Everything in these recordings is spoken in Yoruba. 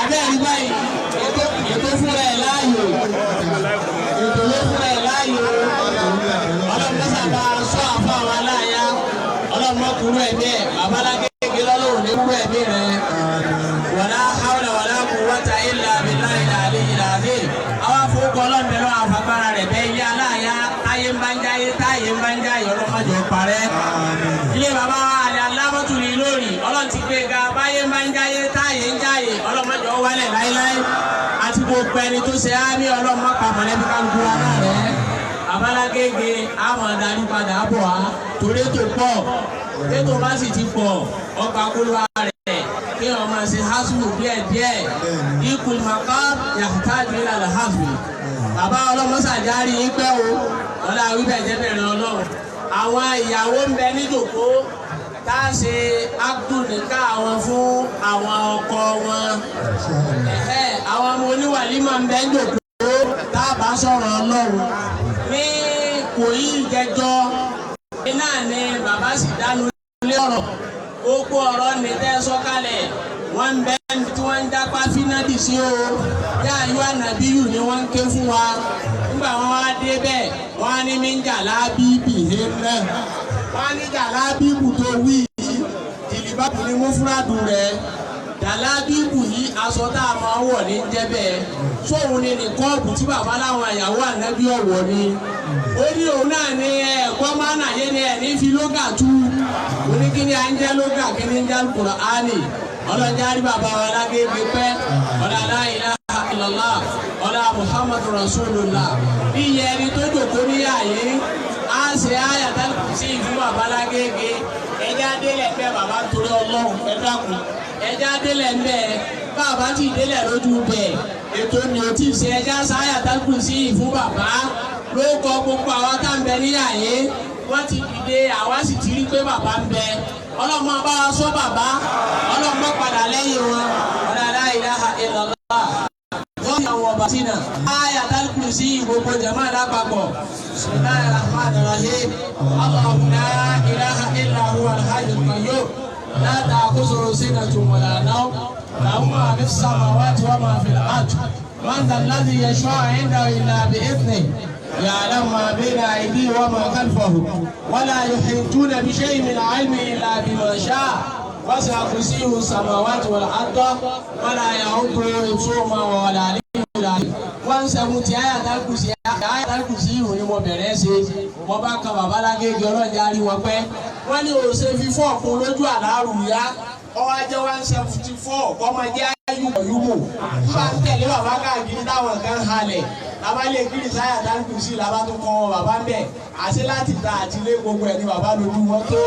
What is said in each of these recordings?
abẹ́ rí báyìí ètò fúnra ẹ̀ láàyò ètò ló fúnra ẹ̀ láàyò ọlọ́run sábà sọ àfọ àwọn aláya ọlọ́run mọ́kúrú ẹ̀mí ẹ̀ babalágége lọ́lọ́run ní kúrú ẹ̀mí rẹ̀ wala hawla wala quwwata illa billahi al-aliyyil azim àwọn afọwọ́kọ ọlọ́run bẹ̀rẹ̀ àwọn afagbára rẹ̀ bẹ́ẹ̀ ilé aláya táyé ń bá ń jáyé táyé ń bá ń jáyé ọlọ́mọdé parẹ́ ilé bàbá àlẹ́ alábọ́tùlì lórí ọlọ́run ti gbé ga báyé ń bá ń jáyé táyé ń jáyé ọlọ́mọdé wálẹ̀ láíláí àti gbogbo ẹni tó ṣe ámì ọlọ́mọ pàmọ́lẹ́bí kálukú wa náà rẹ̀ babalágége àwọn adarí padà bọ̀ wá torí tó pọ̀ ètò bá sì ti pọ̀ ọgbà kúlúwa rẹ̀ kí wọ́n máa ṣe hásùlù díẹ̀díẹ̀ ikùn màkà yàtàjú ìlànà hásùlù bàbá ọlọ́mọṣàjárí yín pẹ́ o ọlá wíbẹ̀ jẹ́ bẹ̀rẹ̀ ọlọ́run àwọn ìyàwó ń bẹ níjòkó tá a ṣe ákùtù nìka àwọn fún àwọn ọkọ wọn àwọn ọmọ oníwàlímọ̀ ń bẹ níjòkó tá a bá sọ̀rọ̀ ọlọ́run ní kòyí ìjẹjọ́ iná ni bàbá sì dánú lé ọ̀rọ̀ gbogbo ọ̀rọ̀ ní tẹ́ sọ́kalẹ̀ wọ́n ń bẹ tí wọ́n ń dápá fínádì sí o yá ayọ́ ànàbíyù ni wọ́n ń ké fún wa nígbà wọn wá dé bẹ́ẹ̀ wọ́n á ní mí ń jà lábíbì náà wọ́n á ní jà lábíbù tó wí ìlìbábù ni mú fúrádù rẹ̀ jàlábíbù yìí aṣọ tá a máa wọ̀ ní jẹ́ bẹ́ẹ̀ sóhun ni nìkọ́ọ̀bù tí bàbá láwọn àyàwó ànábì ọ̀wọ̀ ni ó ní òun náà ní ẹ̀kọ́ máa nà yé ni ẹ̀ ní fi lógà tú oníkíní à ń jẹ́ lógà kí ni ń jẹ́ Al-Qur'ani ọlọ́jà rí bàbá wa lágége pẹ́ ọ̀là la ilaha illallah ọ̀là Muhammadu Rasulullah bí iye ẹni tó dòkó níyà yìí á ṣe Ayatul Kursi ìfún bàbá lágége ẹjẹ́ adélẹ̀ bẹ́ẹ̀ bàbá torí ọlọ́run ẹ dákun ẹjẹ́ adélẹ̀ bẹ́ẹ̀ bàbá tí ìdélẹ̀ lójú bẹ́ẹ̀ ètò ni o ti ṣe ẹjẹ́ àṣà Ayatul Kursi ìfún bàbá ló kọ gbogbo àwọn tá ń bẹ níyà yìí wọ́n ti dìde àwa sì ti rí pé bàbá ń bẹ ọlọ́mọ bá wa sọ bàbá ọlọ́mọ padà lẹ́yìn wọn ọ̀là la ilaha illallah wọ́n yà wọ̀ bàtínà Ayatul Kursi gbogbo jàmáà lápapọ̀ bismillahir rahmanir rahim Allahu la ilaha illa huwal hayyul qayyum la ta'khudhuhu sinatun wa la nawm lahu ma fis samawati wa ma fil ardi man dhal ladhi yashfa'u 'indahu illa bi'idhnihi يعلم ما بين أيديهم وما خلفهم ولا يحيطون بشيء من علمه إلا بما شاء وسع كرسيه السماوات والأرض ولا يؤوده حفظهما وهو العلي العظيم. 170 Ayatul Kursi Ayatul Kursi yìí ni mo bẹ̀rẹ̀ ṣe mo bá kan bàbá lágége ọlọ́jà rí wọn pẹ́ wọ́n ní òṣè fífọ́ ọ̀kun lójú àlárù yá ọwọ́ ajẹ́ 174 kọ́mọ jẹ́ ayúmọ̀ nígbà ń tẹ̀lé bàbá káàkiri táwọn kan halẹ̀ labalẹ̀ kiri Ayatul Kursi làbá tó kọ́ bàbá ń bẹ̀ àṣẹ láti ta àti ilé gbogbo ẹ̀ ní bàbá lójú wọn tó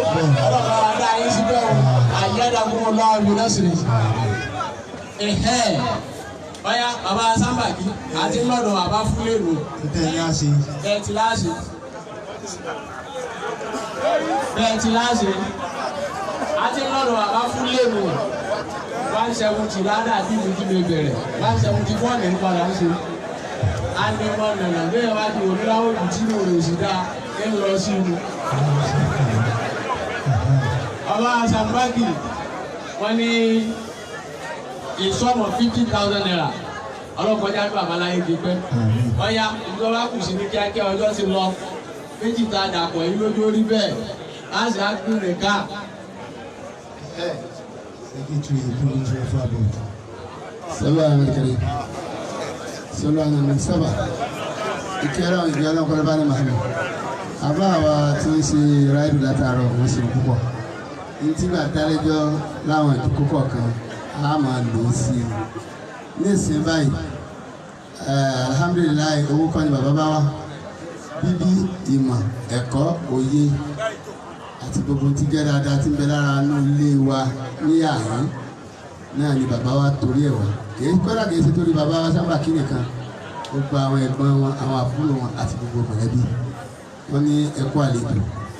ọlọ́pàá wa dá yín síbẹ̀ o àyẹ̀dàgún ọlọ́run ló lọ́sìrì. Báyà bàbá Sàmbàkí àti lọ́dọ̀ bàbá Fúlẹ́nu bẹ́ẹ̀ ti láṣẹ. Àti lọ́dọ̀ bàbá Fúlẹ́nu 170 ládà bí mi kí mi bẹ̀rẹ̀ 174 ní padà ń ṣe. A ní wọn nànà bẹ́ẹ̀ wá di oníláwọ̀ jù tí mo rò sí dáa ń lọ sí inú. Bàbá Sàmbàkí wọ́n ní ìsọmọ 50,000 naira ọlọ́kọjá ní bàbá láyé di pẹ́ ọ̀ya ìjọba kù sí ní kíákíá ọjọ́ ti lọ méjì tá a dàpọ̀ yìí lójú orí bẹ́ẹ̀ á sì á gbé rẹ̀ ká. Sọlá àmàlìkẹ́rẹ́ sọlá àmàlìkẹ́rẹ́ sábà ìkẹ́rẹ́ àwọn ìgbéyàwó ọkọ̀ lẹ́bàá ní màmí àbá àwa tí ń ṣe ráìdù látàárọ̀ wọ́n ṣe púpọ̀ ní tí gbà dálẹ́jọ́ láwọn ìdúkọ́ kọ̀ọ̀kan a máa lò ó sí i ní ìsìn báyìí alhamdulilayi owó kan ní bàbá bá wa bíbí ìmọ̀ ẹ̀kọ́ òye àti gbogbo tí jẹ́ dáadáa tí ń bẹ lára inú ilé wa ní àárín náà ni bàbá wa torí ẹ̀ wá kìí kọ́dà kìí ṣe torí bàbá wa Sàmbàkí nìkan gbogbo àwọn ẹ̀gbọ́n wọn àwọn àbúrò wọn àti gbogbo mọ̀lẹ́bí wọn ní ẹ̀kọ́ àlejò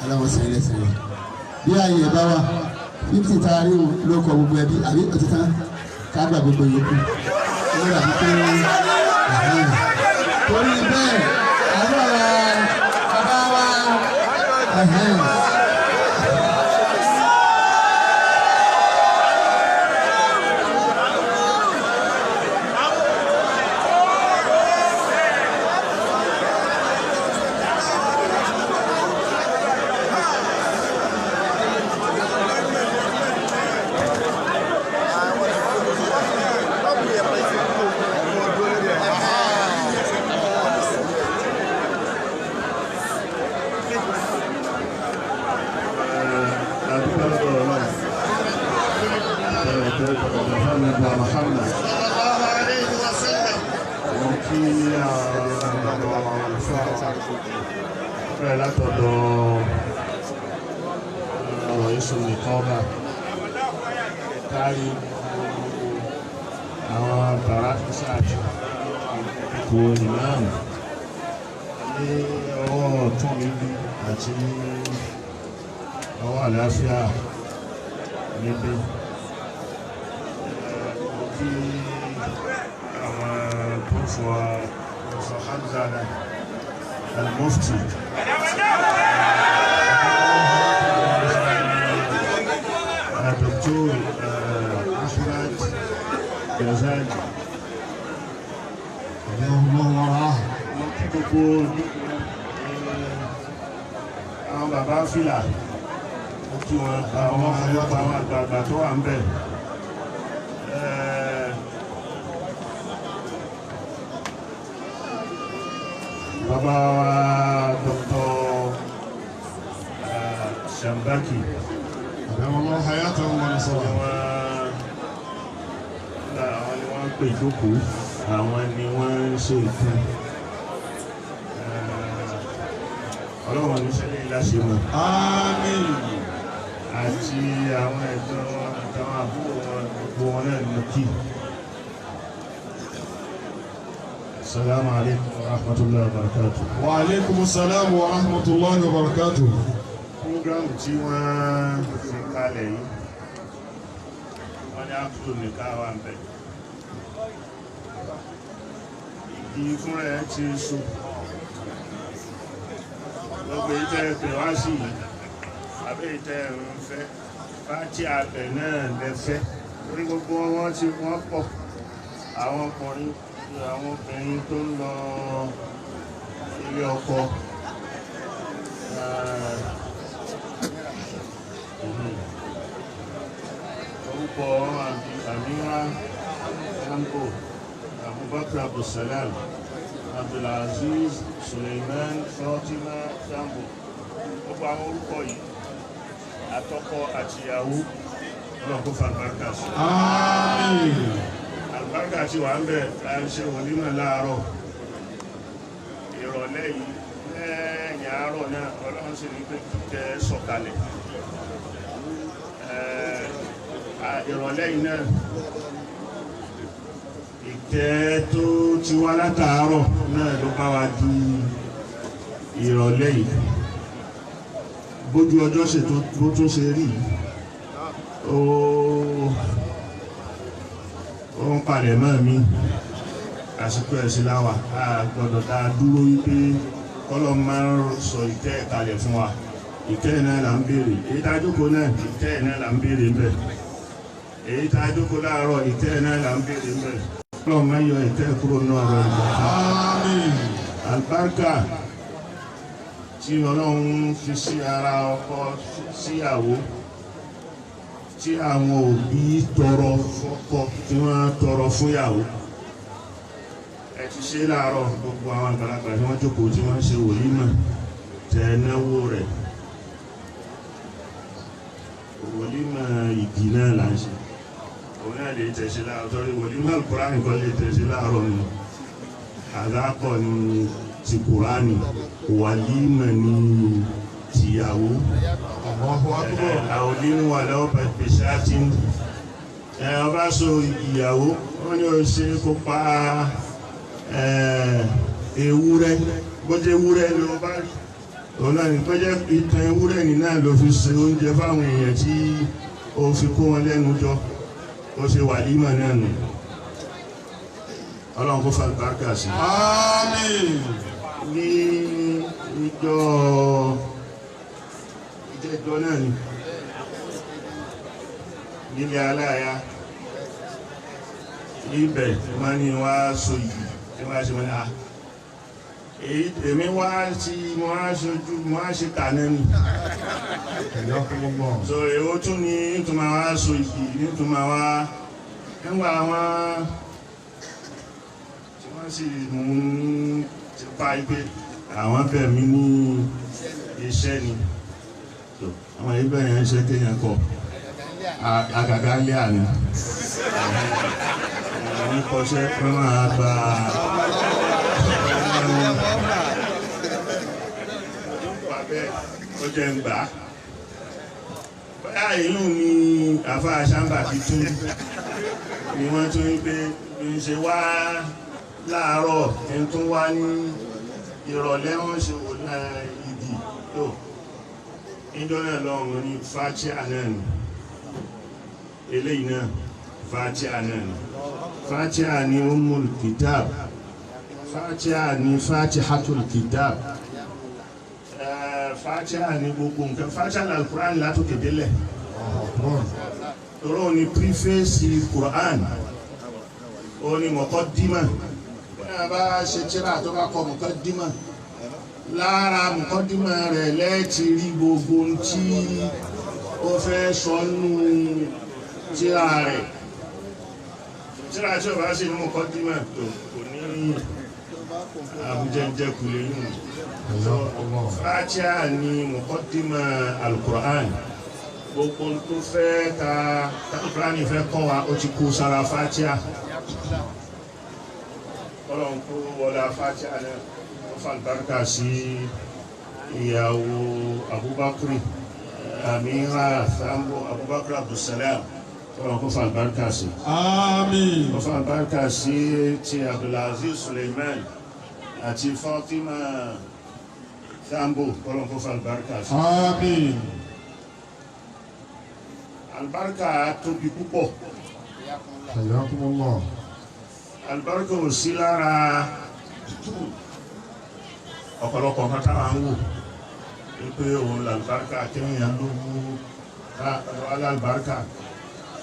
aláwọ̀ sẹ́lẹ̀ sẹ́lẹ̀ bí ààyè ẹ̀ bá wà 50 taari ló kọ gbogbo ẹbí àbí òtítàn ká gbà gbogbo yòókù lórí àbíkú torí bẹ́ẹ̀ àbúrò bàbá wa Muhammad. Mo kí fẹ́ látọ̀dọ̀ ọ̀rọ̀ Yusuf nìkan bá kárí àwọn bàrá fúsáàtì kò ìmáàmù ní ọwọ́ ọ̀tún níbi àti ọwọ́ àlàáfíà níbi kí àwọn tó fọ ọ̀sọ̀ Hamza al-Mufti Dr. Ahmad Yazadi kí gbogbo àwọn bàbá fìlà kí wọn àwọn ọ̀pọ̀lọpọ̀ àwọn àgbààgbà tó wà ń bẹ̀. Bàbá wa Dr. Shambaki àwọn ni wọ́n ń pè jókòó, àwọn ni wọ́n ń ṣe ìtàn. Ọlọ́run ní sẹ́lẹ̀ ìláṣẹ mọ̀. Àmín. Àti àwọn ẹ̀gbọ́n wọn àtàwọn àbúrò wọn gbogbo wọn náà ní kí. Assalamu alaikum wa rahmatullahi wa barakatuh. Wa alaikum assalam wa rahmatullahi wa barakatuh. Prógrámù tí wọ́n fi kalẹ̀ yìí, wọ́n ní àkùtù nìkan wà ń bẹ̀. Ìdí fúnra ẹ̀ ti so. Gbogbo ìtẹ́ ẹ̀pẹ̀ wá sí yìí, àbẹ́ ìtẹ́ ẹ̀rùn ń fẹ́, bá tí àbẹ̀ náà lẹ́fẹ́. Orí gbogbo wọn tí wọ́n pọ̀, àwọn ọkùnrin, àwọn obìnrin tó ń lọ ilé ọkọ. Orúkọ Amira Sambo, Abubakar Abdulsalam, Abdulaziz Suleiman Fatima Sambo. Gbogbo àwọn orúkọ yìí, àtọkọ àti ìyàwó, ọlọ́run kó fa àlùbáríkà sí. Àmín. Àlùbáríkà tí wà ń bẹ̀ láìṣe wòlímọ̀ láàárọ̀. Ìrọ̀lẹ́ yìí lẹ́yìn àárọ̀ náà, ọlọ́run sì ní pé kíkẹ́ sọ̀kalẹ̀. Ìrọ̀lẹ́ yìí náà, ìkẹ́ tó ti wá látàárọ̀ náà ló bá wa di ìrọ̀lẹ́ yìí. Bójú ọjọ́ ṣe tó tún ṣe rí ó ń palẹ̀ mọ́ mi àsìkò ẹ̀sìn láwà. A gbọ́dọ̀ dá dúró wípé kọ́lọ̀ máa ń sọ ìkẹ́ ìkàlẹ̀ fún wa. Ìkẹ́ náà là ń béèrè, èyí tá a jókòó náà ìkẹ́ náà là ń béèrè ń bẹ̀. Èyí tá a jókòó láàárọ̀ ìkẹ́ náà là ń béèrè ń bẹ̀. Kọ́lọ̀ máa ń yọ ìkẹ́ kúrò náà rẹ̀ ìgbà. Àmín. Àlùbáríkà tí Ọlọ́run fi sí ara ọkọ síyàwó, tí àwọn òbí tọrọ fọ́kọ, tí wọ́n tọrọ fúnyàwó. Ẹ ti ṣe láàárọ̀ gbogbo àwọn àgbàlagbà tí wọ́n jókòó tí wọ́n ṣe wòlímọ̀ tẹ náwó rẹ̀. Wòlímọ̀ ìdí náà là ń ṣe. Òun náà lè tẹ̀sí láàárọ̀ torí wòlímọ̀ Al-Qur'ani nìkan lè tẹ̀sí láàárọ̀ ni. Àdákọ̀ ni ti Kùránì, wàlímọ̀ ni tìyàwó. Àwọn olímọ̀ wà lọ́wọ́ pẹ̀pẹ̀ ṣáàtì. Ọba so ìyàwó, wọ́n ní ó ṣe kó pa ewúrẹ́, bọ́jẹ́ ewúrẹ́ ló bá rí. Òun náà ní bọ́jẹ́ ìtàn ewúrẹ́ ní náà ló fi ṣe oúnjẹ fáwọn èèyàn tí ó fi kó wọn lẹ́nu jọ. Ó ṣe wàlímọ̀ náà nù. Ọlọ́run kó fa àlùbáríkà sí. Àmín. Ní ìjọ náà ni nílé aláya ibẹ̀ wọ́n ní wá so yìí tí wọ́n ṣe wọ́n èmi wá sí wọ́n á ṣojú wọ́n á ṣe kàná ni so èwo tún ní ìtumọ̀ wá so yìí nítumọ̀ wá nígbà wọn tí wọ́n sì mú ti pa ipé àwọn bẹ̀ mí ní iṣẹ́ ni àwọn ibẹ̀ yẹn ṣe kéèyàn kọ àgàgà lé àná yín kọṣẹ́ wọ́n máa gba ó jẹ́ ń gbà á. Bóyá ìlú ni àfa àṣàmbà fi tún ni wọ́n tún ń pé ń ṣe wá láàárọ̀ kí n tún wá ní ìrọ̀lẹ́ wọn ṣe wò ní ìdí tó níjọ́ náà lọ́rùn ní Fatiha náà ni eléyìí náà Fatiha náà ni Fatiha ni Ummul Kitab Fatiha ni Fatihatul Kitab Fatiha ni gbogbo nǹkan Fatiha ní Al-Qur'an látòkè délẹ̀ tọ́rọ ni pírífẹ́sì Qur'an ó ní muqaddima bá ṣe tíra tó bá kọ muqaddima lára muqaddima rẹ̀ lẹ́ẹ̀tì rí gbogbo tí ó fẹ́ sọ́nù tíra rẹ̀ tíra tí ó bá ṣe ní muqaddima tó kò ní àbújẹ́jẹ́ kulè yìí Fatiha ni muqaddima Al-Qur'an gbogbo tó fẹ́ ta Al-Qur'ani fẹ́ kọ́ wa ó ti kó sára Fatiha ọlọ́run kó wọlá Fatiha náà ó fàlùbáríkà sí ìyàwó Abubakar Amira Sambo Abubakar Abdulsalam ọlọ́run kó fàlùbáríkà sí. Àmín. Ó fàlùbáríkà sí ti Abdulaziz Suleiman àti Fatima Sambo ọlọ́run kó fàlùbáríkà sí. Àmín. Àlùbáríkà tóbi púpọ̀. Hayyakumullah. Àlùbáríkà ò sí lára ọ̀pọ̀lọpọ̀ kan táwọn ń wò wípé òun làlùbáríkà kéèyàn lówó alálùbáríkà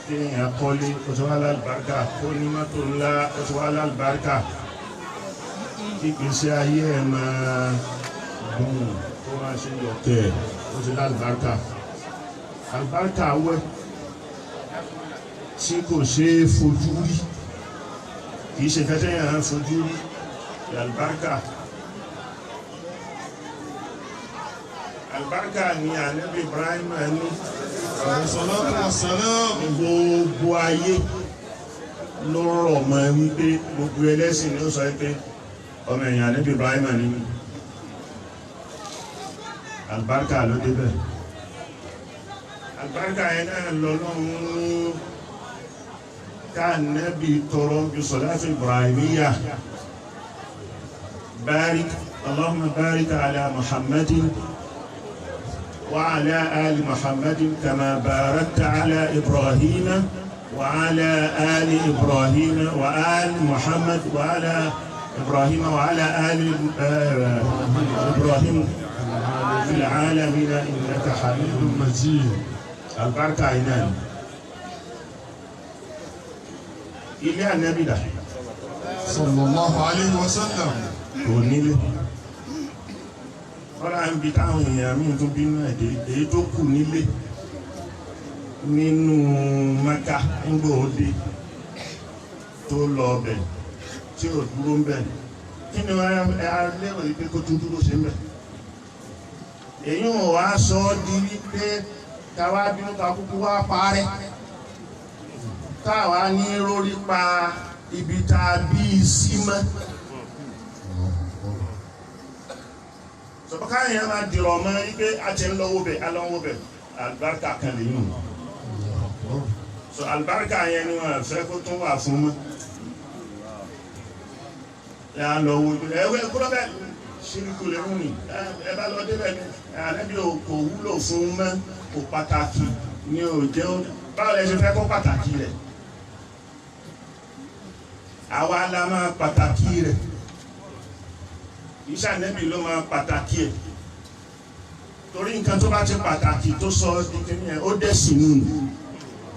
kéèyàn kọ́lé ó ti wá lálùbáríkà kó ní mọ́tò ńlá ó ti wá lálùbáríkà kí ìgbésí ayé ẹ̀ máa dùn kó máa ṣe yọ̀kẹ́ ó ti lálùbáríkà. Àlùbáríkà wẹ̀ tí kò ṣe é fojú rí kìí ṣe kẹtẹ yẹn fojú rí àlùbáríkà. Àlùbáríkà ni ànábì Ibrahim ẹni gbogbo ayé ló rọ̀ mọ́ wípé gbogbo ẹlẹ́sìn ni ó sọ pé ọmọ èèyàn ànábì Ibrahim ẹni àlùbáríkà ló débẹ̀. Àlùbáríkà yẹn náà lọ lọ́run ní كان النبي ترى بصلاة إبراهيمية بارك اللهم بارك على محمد وعلى آل محمد كما باركت على إبراهيم وعلى آل إبراهيم وآل محمد وعلى إبراهيم وعلى آل إبراهيم في العالمين إنك حميد مجيد. البركة عينان ilé ànábì dà sallallahu alayhi wa sallam kò nílé ọ̀rọ̀ à ń bi táwọn èèyàn míì tún bínú ẹ̀dẹ́ èyí tó kù nílé nínú Mẹ́kà ńgbò òde tó lọ ọbẹ̀ tí ò dúró ń bẹ̀ kí ni wọ́n lérò wípé kó tún dúró sí ń bẹ̀ èyí ò wá sọ ọ́ di wípé káwá bínú ká kúkú wá parẹ́ táwa ní rórí pa ibi tá a bí i sí mọ́. Sọ̀pọ̀ káyọ̀ yẹn máa dìrọ̀ ọmọ wípé a ti ń lọ́wọ́ bẹ̀ alọ́wọ́ bẹ̀ àlùbáríkà kan lè yùn. So àlùbáríkà yẹn ni wọ́n fẹ́ kó tún wà fún mọ́. Yà á lọ́wọ́ bẹ̀ ẹ̀wẹ́ kúrọ́ bẹ́ẹ̀ ṣíríkù lè mú mi ẹ bá lọ débẹ̀ ni ànábì kò wúlò fún mọ́ kò pàtàkì ni ò jẹ́ báwo lẹ ṣe fẹ́ kó pàtàkì rẹ̀. Àwa la máa pàtàkì rẹ̀ iṣẹ́ ànẹ́bì ló máa pàtàkì ẹ̀ torí nǹkan tó bá ti pàtàkì tó sọ ìkíní ẹ̀ ó dẹ̀ sí nù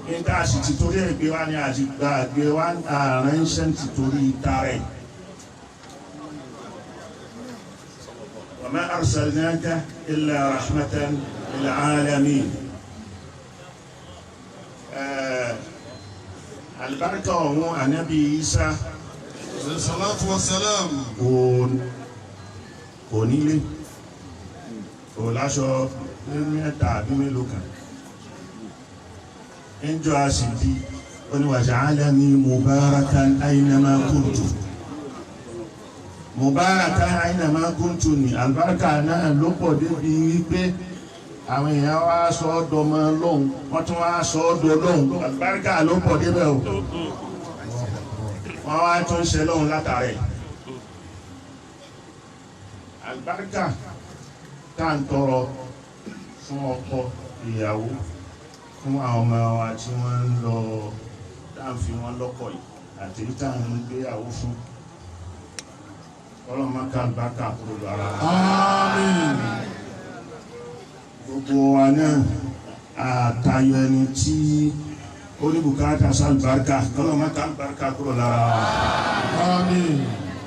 nígbà sì ti torí ẹ̀ gbé wá ní àtìgbà gbé wá ààrẹ iṣẹ́ ti torí ìta rẹ̀ wa ma arsalnaka illa rahmatan lil alamin. Àlùbáríkà ọ̀hún ànábì Isa salatu wa salam kò nílé kò láṣọ mẹ́ta àbí mélòó kan ẹjọ́ a sì di ó ní waj'alani mubarakan aynama kuntu mubarakan aynama kuntu ní àlùbáríkà náà ló pọ̀ débi wípé àwọn èèyàn wá sọ ọ́ dọmọ lóhùn wọ́n tún wá sọ ọ́ dọ lóhùn àlùbáríkà ló pọ̀ débẹ̀ o wọ́n wá tún ṣe lóhùn látàrí àlùbáríkà tá à ń tọrọ fún ọkọ ìyàwó fún àwọn ọmọ wa tí wọ́n ń lọ tá à ń fi wọn lọ́kọ yìí àti tá à ń gbéyàwó fún ọlọ́mọ ká àlùbáríkà kúrò lára Àmín. gbogbo wa náà àtayọ ẹni tí ó ní bùkátà sálùbáríkà ọlọ́mọ ká àlùbáríkà kúrò lára Àmín.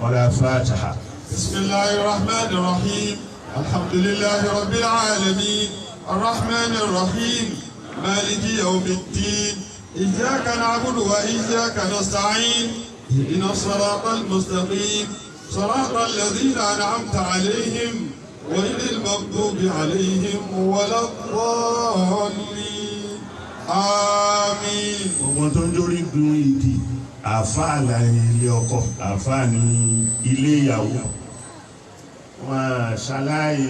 ọ̀rẹ́ Fatiha. Bismillahir Rahmanir Rahim. Alhamdulillahi Rabbil Alamin. Ar-Rahmanir Rahim. Maliki Yawmiddin. Iyyaka na'budu wa iyyaka nasta'in. Ihdinas siratal mustaqim. Siratal ladzina an'amta 'alayhim ghayril maghdubi 'alayhim waladdallin. Àmín. gbogbo tó ń jórí gun ìdí àfáà láyé ilé ọkọ àfáà ní ilé ìyàwó wọn ṣaláì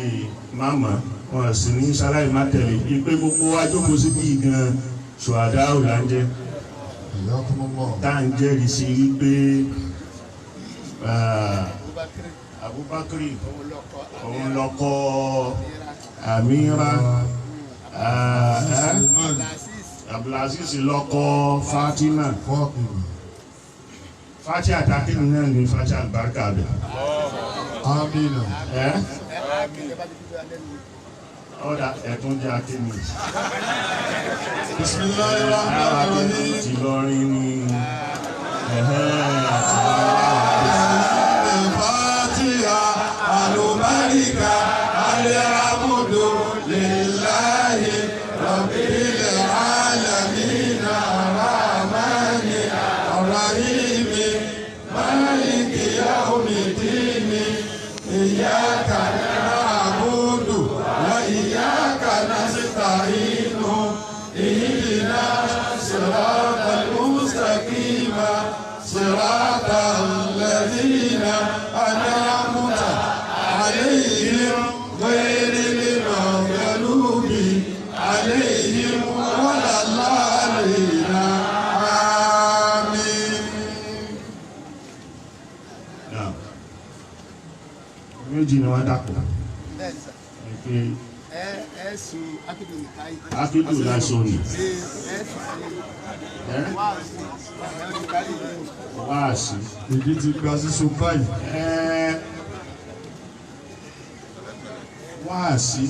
máma wọn sì ní ṣaláì má tẹ̀lé ìpé gbogbo ajókòó sí bí gan ṣùwádà ò là ń jẹ tá à ń jẹ́rìí sí wípé Abubakar òun lọ́kọ Amira Abdulaziz lọ́kọ Fatima Fati àtàkìrì náà ní Fati àlùbáríkà bẹ̀. Àmín. Ọ̀dà ẹ̀tún jẹ́ akíní. Bismillahir Rahmanir Rahim. Ti lọrin ní Fatiha alubarika alhamdu lillahi rabbil alamin arrahmani arrahim maliki yawmiddin iyyaka na'budu wa iyyaka nasta'in ihdina siratal mustaqim siratal ladzina an'amta 'alayhim ghayril maghdubi 'alayhim waladdallin. Àmín. méjì ni wọ́n dàpọ̀. Akidu lásán ni. Wáàsí. Ìdí ti gba sísun báyìí. Wáàsí.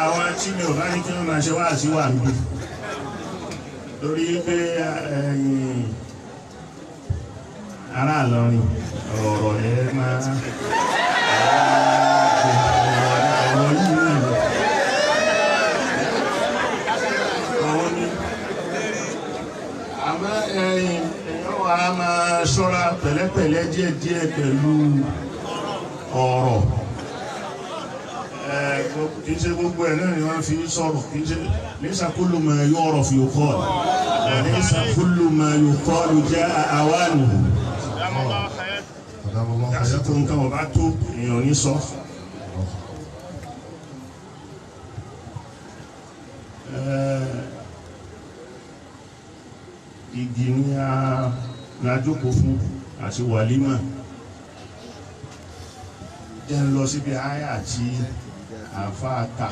Àwọn tí mi ò bá ní kí wọ́n máa ṣe wáàsí wà níbí. Lórí pé ará Ìlọrin ọ̀rọ̀ ẹ máa ọ̀rọ̀ yìí náà lọ. Àwọn ni àmọ́ èèyàn wa máa ṣọ́ra pẹ̀lẹ́pẹ̀lẹ́ díẹ̀díẹ̀ pẹ̀lú ọ̀rọ̀. Kì í ṣe gbogbo ẹ̀ náà ni wọ́n fi sọ̀rọ̀, kì í ṣe laysa kullu ma yu'rafu yuqal, laysa kullu ma yuqal ja'a awanuhu. Kásìkò nǹkan ọba tó èèyàn ní sọ. Igi ní a jókòó fún àti wàlímà. Jẹ́ ń lọ síbi àyà tí àfáà kà.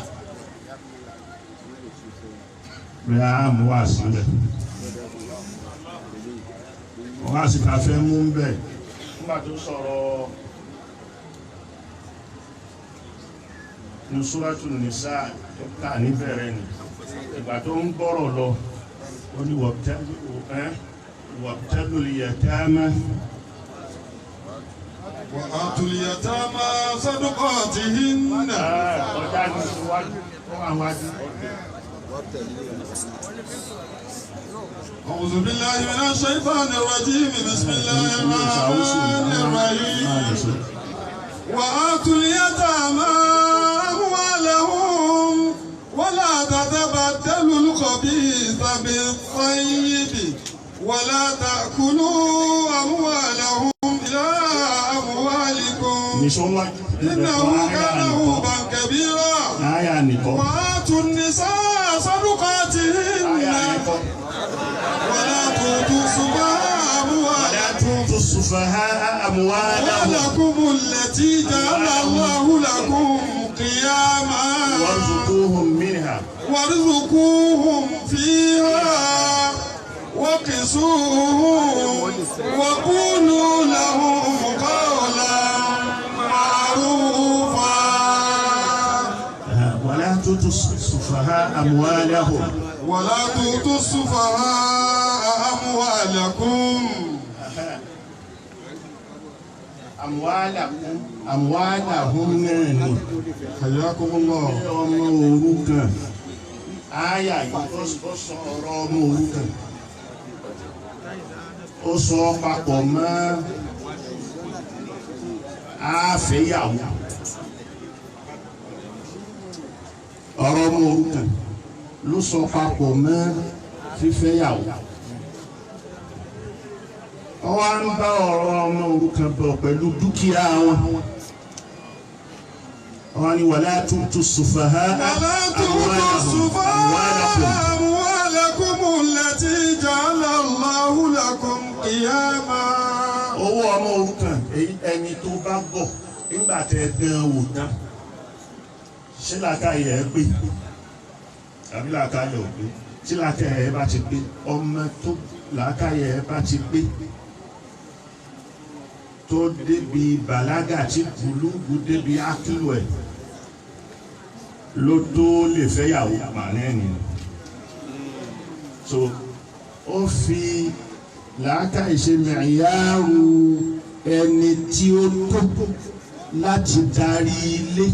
Bí a mú wá sílẹ̀. Wọ́n á sì ká fẹ́ mú ń bẹ̀. Nígbà tó sọ̀rọ̀ ní Súrátù Nìsá tó kà níbẹ̀rẹ̀ ni. Ìgbà tó ń gbọ́rọ̀ lọ, ó ní wabtalul yatama. وآتوا اليتامى صدقاتهن. Ọjà ní síwájú, ó wà wájú. أعوذ بالله من الشيطان الرجيم بسم الله الرحمن الرحيم وآتوا اليتامى أموالهم بالطيب ولا تأكلوا أموالهم إلى أموالكم إنه كان حوبا كبيرا وآتوا النساء صدقاتهن ولا تؤتوا السفهاء أموالكم التي جعل الله لكم قياما وارزقوهم فيها وقسوهم وقولوا لهم قولا معروفا ولا تؤتوا السفهاء أموالهم أموالهم ناني حياكم الله ọmọ òrukàn àyà yìí ó sọ̀rọ̀ ọmọ òrukàn ó sọ papọ̀ mọ́ àfẹ́yàwó ọ̀rọ̀ ọmọ òrukàn ló sọ papọ̀ mọ́ fífẹ́yàwó ọwọ́ ń bá ọ̀rọ̀ ọmọ òrukàn bọ̀ pẹ̀lú dúkìá wọn wọ́n ní wala tu'tu sufaha'a أموالكم التي جعل الله لكم قياما. owó ọmọ òrukàn ẹni tó bá gbọ́ nígbà tẹ́ dán wò tán ṣé làákàyè ẹ pé àbí làákàyè ò pé tí làákàyè ẹ bá ti pé ọmọ tó làákàyè ẹ bá ti pé tó débi bàlágà tí bùlùgù débi ákìlù ẹ̀ ló tó lè fẹ́yàwó màánẹ́ni so ó fi làákàyè ṣe mẹ̀yàrú ẹni tí ó tó láti darí ilé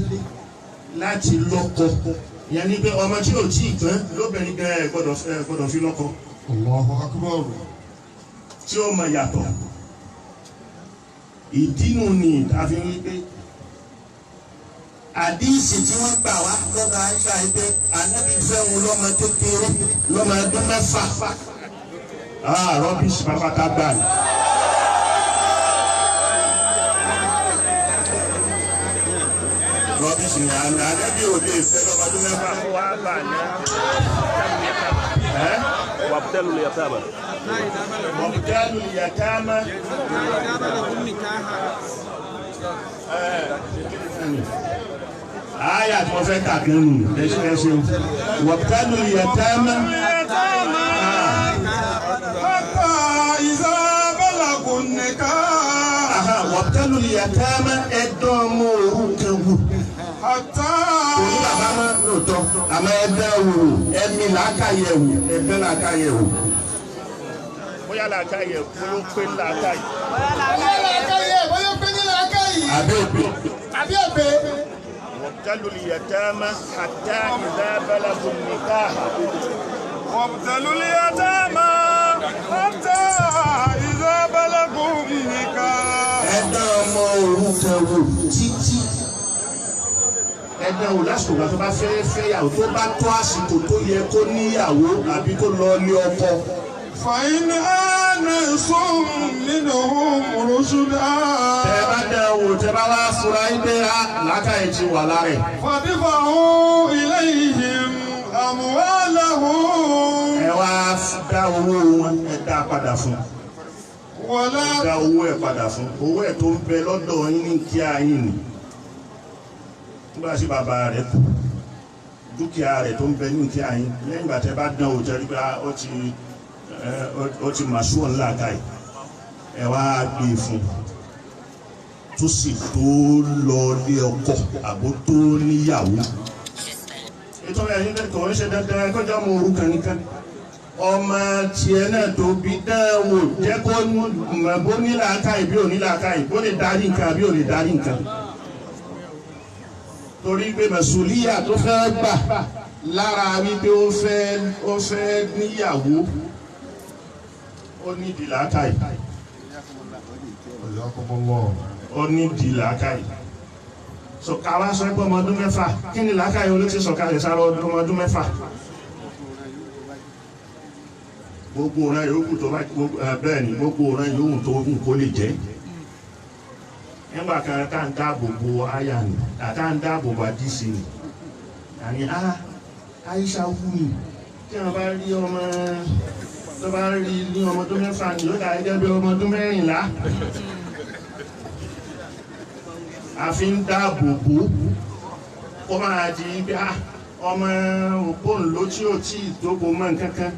láti lọ́kọ ìyẹn ní pé ọmọ tí ò tí ì pẹ́ lóbìnrin gan ẹ̀ gbọ́dọ̀ fi lọ́kọ. Allahu Akbar. tí ó mọ yàtọ̀ ìdínú ni ìdáfi wípé àdíìsì tí wọ́n gbà wá lọ́dọ̀ àìsà ẹgbẹ́ anábì fẹ́ wọn lọ́mọ kékeré lọ́mọ ẹgbẹ́ mẹ́fà rọ́bìsì pápátá gbà ní. rọ́bìsì ni anábì ò lè fẹ́ lọ́mọ ọdún mẹ́fà. وابتلوا اليتامى وابتلوا اليتامى آية موفقة كنو وابتلوا اليتامى حتى إذا بلغوا النكاح وابتلوا اليتامى ẹ̀dọ́mọ òrukàn حتى òní bàbá máa ń lòótọ́ àmọ́ ẹgbẹ́ wò ẹ̀mí làákàyè wò ẹgbẹ́ làákàyè wò. bóyá làákàyè bóyá ó pé làákàyè. bóyá ó pé ní làákàyè. àbí òpè. àbí òpè. وابتلوا اليتامى حتى إذا بلغوا النكاح. وابتلوا اليتامى حتى إذا بلغوا النكاح. ẹ̀dọ́mọ òrukàn wò títí. ẹgbẹ́ wò lásìkò ìgbà tó bá fẹ́yàwó tó bá tó àsìkò tó yẹ kó níyàwó àbí kó lọ ní ọkọ. فإن آنستم منهم رشدا. tẹ bá dẹ wò tẹ bá wá fura ibẹ̀ làákàyè ti wà lára ẹ̀. فادفعوا إليهم أموالهم. ẹ wá dá owó wọn ẹ dá padà fún. ولا dá owó ẹ padà fún owó ẹ tó ń bẹ lọ́dọ̀ yín ní kíá yín ni. nígbà tí bàbá rẹ̀ kú dúkìá rẹ̀ tó ń bẹ ní kíá yín lẹ́yìn ìgbà tẹ bá dán o jẹ́ pé ó ti màṣúọ̀ ńlá káyì ẹ wá gbé e fún tó sì tó lọ lé ọkọ àbó tó níyàwó. ètò ẹ̀yìn kò ń ṣe dandan kọjá ọmọ òrukàn nìkan ọmọ tiẹ̀ náà tó bí dáwò jẹ́ kó mọ̀ bó nílà káyì bí ò nílà káyì bó lè darí nǹkan àbí ò lè darí nǹkan. torí pé mẹ̀sùlíyà tó fẹ́ gbà lára wípé ó fẹ́ níyàwó ó ní ìdí làákàyè ó ní ìdí làákàyè so káwá sọ pé ọmọ ọdún mẹ́fà kí ni làákàyè olóòtú sọ̀kalẹ̀ sára ọmọ ọdún mẹ́fà gbogbo ọ̀ràn yòówù tó bá bẹ́ẹ̀ ni gbogbo ọ̀ràn yòówù tó kù kó lè jẹ́ nígbà kan tá ń dáàbò bo àyà ni tá ń dáàbò bo àdìsí ni àní Aisha wù mí tí wọn bá rí ọmọ tó bá rí ní ọmọ tó mẹ́fà ni yóò dà gẹ́gẹ́ bí ọmọ tó mẹ́rìnlá àfi ń dáàbò bò kó máa di bí ọmọ òpónlò tí ò tí ì dóbo mọ́ nǹkan kan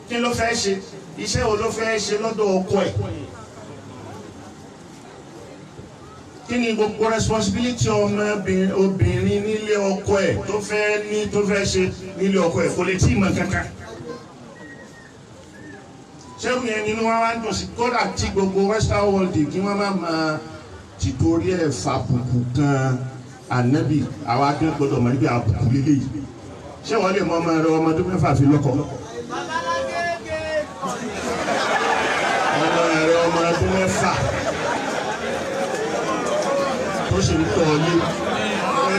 kí ló fẹ́ ṣe iṣẹ́ wo ló fẹ́ ṣe lọ́dọ̀ ọkọ ẹ̀ kí ni gbogbo responsibility ọmọ obìnrin nílé ọkọ ẹ̀ tó fẹ́ ṣe nílé ọkọ ẹ̀ kò lè tí ì mọ̀ kankan ṣẹ́gun yẹn nínú wa wá ń dùn sí kódà tí gbogbo western world kí wọ́n má máa tìtorí ẹ̀ fàbùkù kan ànábì àwọn akẹ́kọ̀ọ́ gbọ́dọ̀ mọ̀ níbi àbùkù lélẹ́yìí ṣé wọ́n lè mọ ọmọ rẹ ọmọ ọdún mẹ́fà fi lọ́kọ ọmọ rẹ ọmọ ọdún mẹ́fà tó ṣe ń tọ́lé ọmọ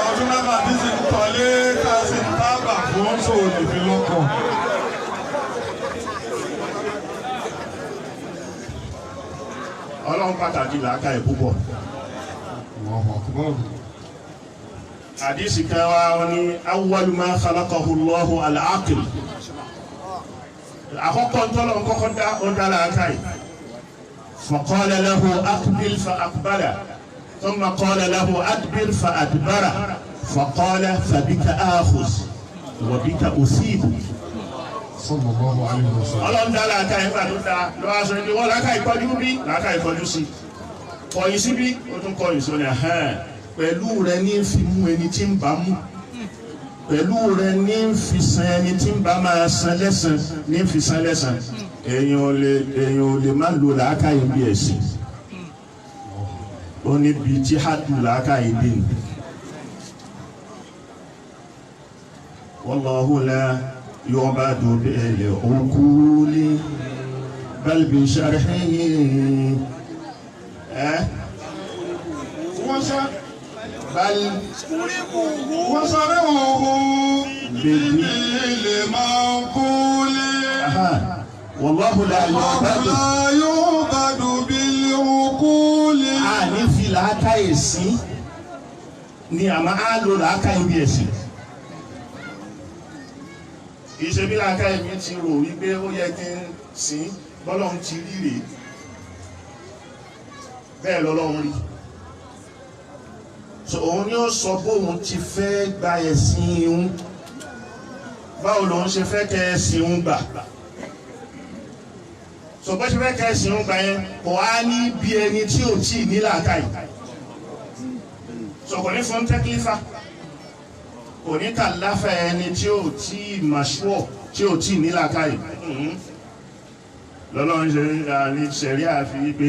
ọdún mẹ́fà tí sì ń tọ́lé tá a sì ń tábà fún sòwò lè fi lọ́kọ. ọlọ́run pàtàkì làákà ẹ̀ púpọ̀. Hadisi kan wá ní awwalu ma khalaqahu Allahu al-aql. Àkọ́kọ́ ntọ́lọ̀ nkọ́kọ́ dá ọ̀dá làákà yìí. Faqala lahu aqbil fa aqbala. Thumma qala lahu adbir fa adbara. Faqala fabika akhudh wa bika usibu. Sallallahu alaihi wasallam. Ọlọ́run dá làákà yìí pàtó dá lọ́wọ́ aṣọ ìdí wọ́n làákà ìkọjú bí làákà ìkọjú sí. Kọ̀yìn síbí ó tún kọ̀yìn sóní pẹ̀lú rẹ ní fi mú ẹni tí ń bá mú pẹ̀lú rẹ ní fi san ẹni tí ń bá máa san lẹ́san ní fi san lẹ́san èèyàn ò lè má lo làákàyè bí ẹ̀sìn ó ní bí tí hádùn làákàyè dé ni. wallahu la yu'badu bil uquli bal bi sharhihi بل وصرعه بالمنقول والله لا يعبد بالعقول. ní fi làákàyè sí ni àmọ́ á lo làákàyè bí ẹ̀sìn. ìṣe bí làákàyè mi ti rò wípé ó yẹ kí n sìn bọ́lọ́run ti rí rèé bẹ́ẹ̀ lọ́lọ́run rí. So òun ni ó sọ bóun ti fẹ́ gba ẹ̀sìn ìhun báwo lòun ṣe fẹ́ kẹ́ ẹ̀sìn ìhun gbà so bó ṣe fẹ́ kẹ́ ẹ̀sìn ìhun gbà yẹn kò á ní bí ẹni tí ò tí ì ní làákàyè so kò ní fún tẹ́kílífà kò ní kàláfà ẹni tí ò tí ì màṣúọ̀ tí ò tí ì ní làákàyè lọ́lọ́run ṣe ní ṣẹ̀rí àfi pé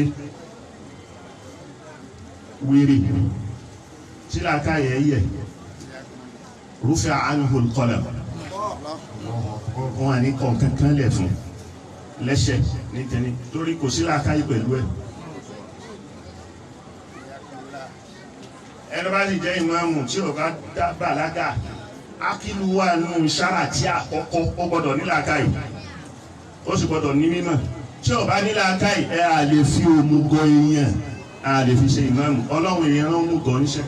wèrè tí làákàyè yẹ rufi'a anhu al-qalam wọn à ní kọ̀ọ̀kankan lẹ̀ fún lẹ́sẹ̀ nítorí torí kò sí làákàyè pẹ̀lú ẹ̀. ẹni bá sì jẹ́ ìmáàmù tí ò bá bàlágà ákìlú wà nù sára tí àkọ́kọ́ ó gbọ́dọ̀ ní làákàyè ó sì gbọ́dọ̀ ní mímọ̀ tí ò bá ní làákàyè ẹ à lè fi òmùgọ̀ èèyàn à lè fi ṣe ìmáàmù ọlọ́run èèyàn ló ń mú gọ̀ níṣẹ́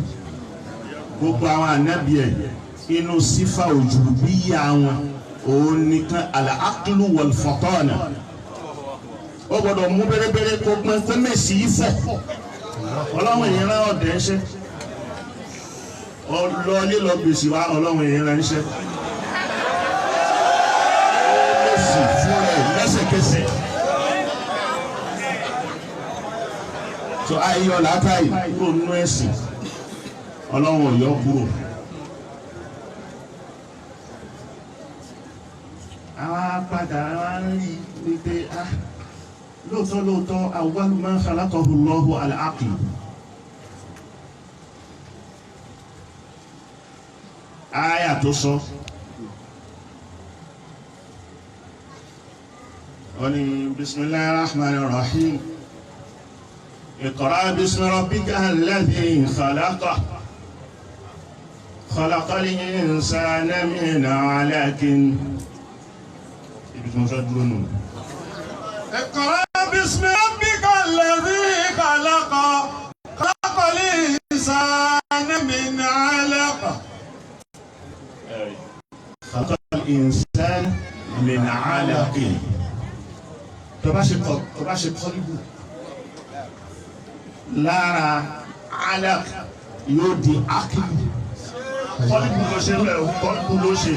gbogbo àwọn ànábì ẹ̀ inú sífà ujubiyya wọn òun nìkan al-aqlu wal-fatana ó gbọ́dọ̀ mú bẹ́rẹ́bẹ́rẹ́ kó pẹ́ fẹ́mẹ̀sì yìí fẹ́ ọlọ́run èèyàn rán ọ̀dẹ́ ṣẹ́ ọlọ́ọ̀lẹ́ lọ gbèsè wa ọlọ́run èèyàn rán ṣẹ́ mẹ́sì fún ẹ̀ lẹ́sẹ̀kẹsẹ̀ tó ayọ̀ làákàyè kó nú ẹ̀sìn ọlọ́run ọ̀yọ́ kúrò. àwọn apàdà wa ń rí wípé lóòótọ́ awwalu ma khalaqahu Allahu al-aql. Àyà tó sọ ó ní bismillahir rahmanir rahim iqra bismi rabbika alladhi khalaqa خلق الإنسان من علق ibi tí mo fẹ́ dúró nù. اقرأ باسم ربك الذي خلق خلق الإنسان من علق خلق الإنسان من علق tó bá ṣe kọ́líbù lára alaq yóò di akílù kọ́líbù ló ṣe rẹ̀ kọ́líbù ló ṣe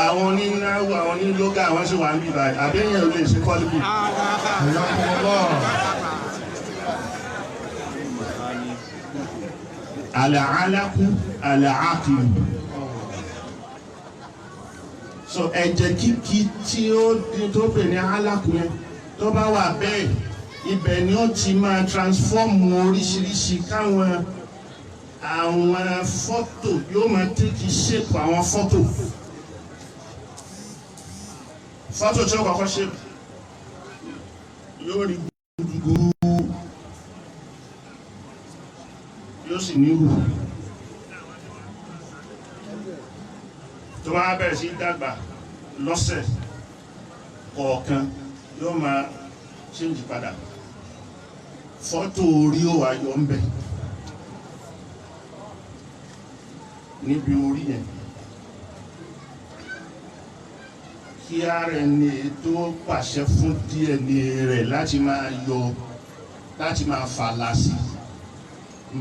àwọn onínáwó àwọn onílógà àwọn ṣe wà ń bíbá àbẹ́yẹn ò lè ṣe kọ́líbù. Al-alaqu al-aqilu. So ẹ̀jẹ̀ kíkí tí ó tó pè ní alákùn yẹn tó bá wà bẹ́ẹ̀ ibẹ̀ ni ó ti máa transform oríṣiríṣi káwọn àwọn fọ́tò yóò máa take shape àwọn fọ́tò tí ó kọ́kọ́ shape yóò rí gbúgbúrú yóò sì níhù tó bá bẹ̀rẹ̀ sí dàgbà lọ́sẹ̀ kọ̀ọ̀kan yóò máa change padà fọ́tò orí ó wà yọ ń bẹ̀ níbi orí yẹn kí RNA tó pàṣẹ fún DNA rẹ̀ láti máa yọ láti máa fàlà sí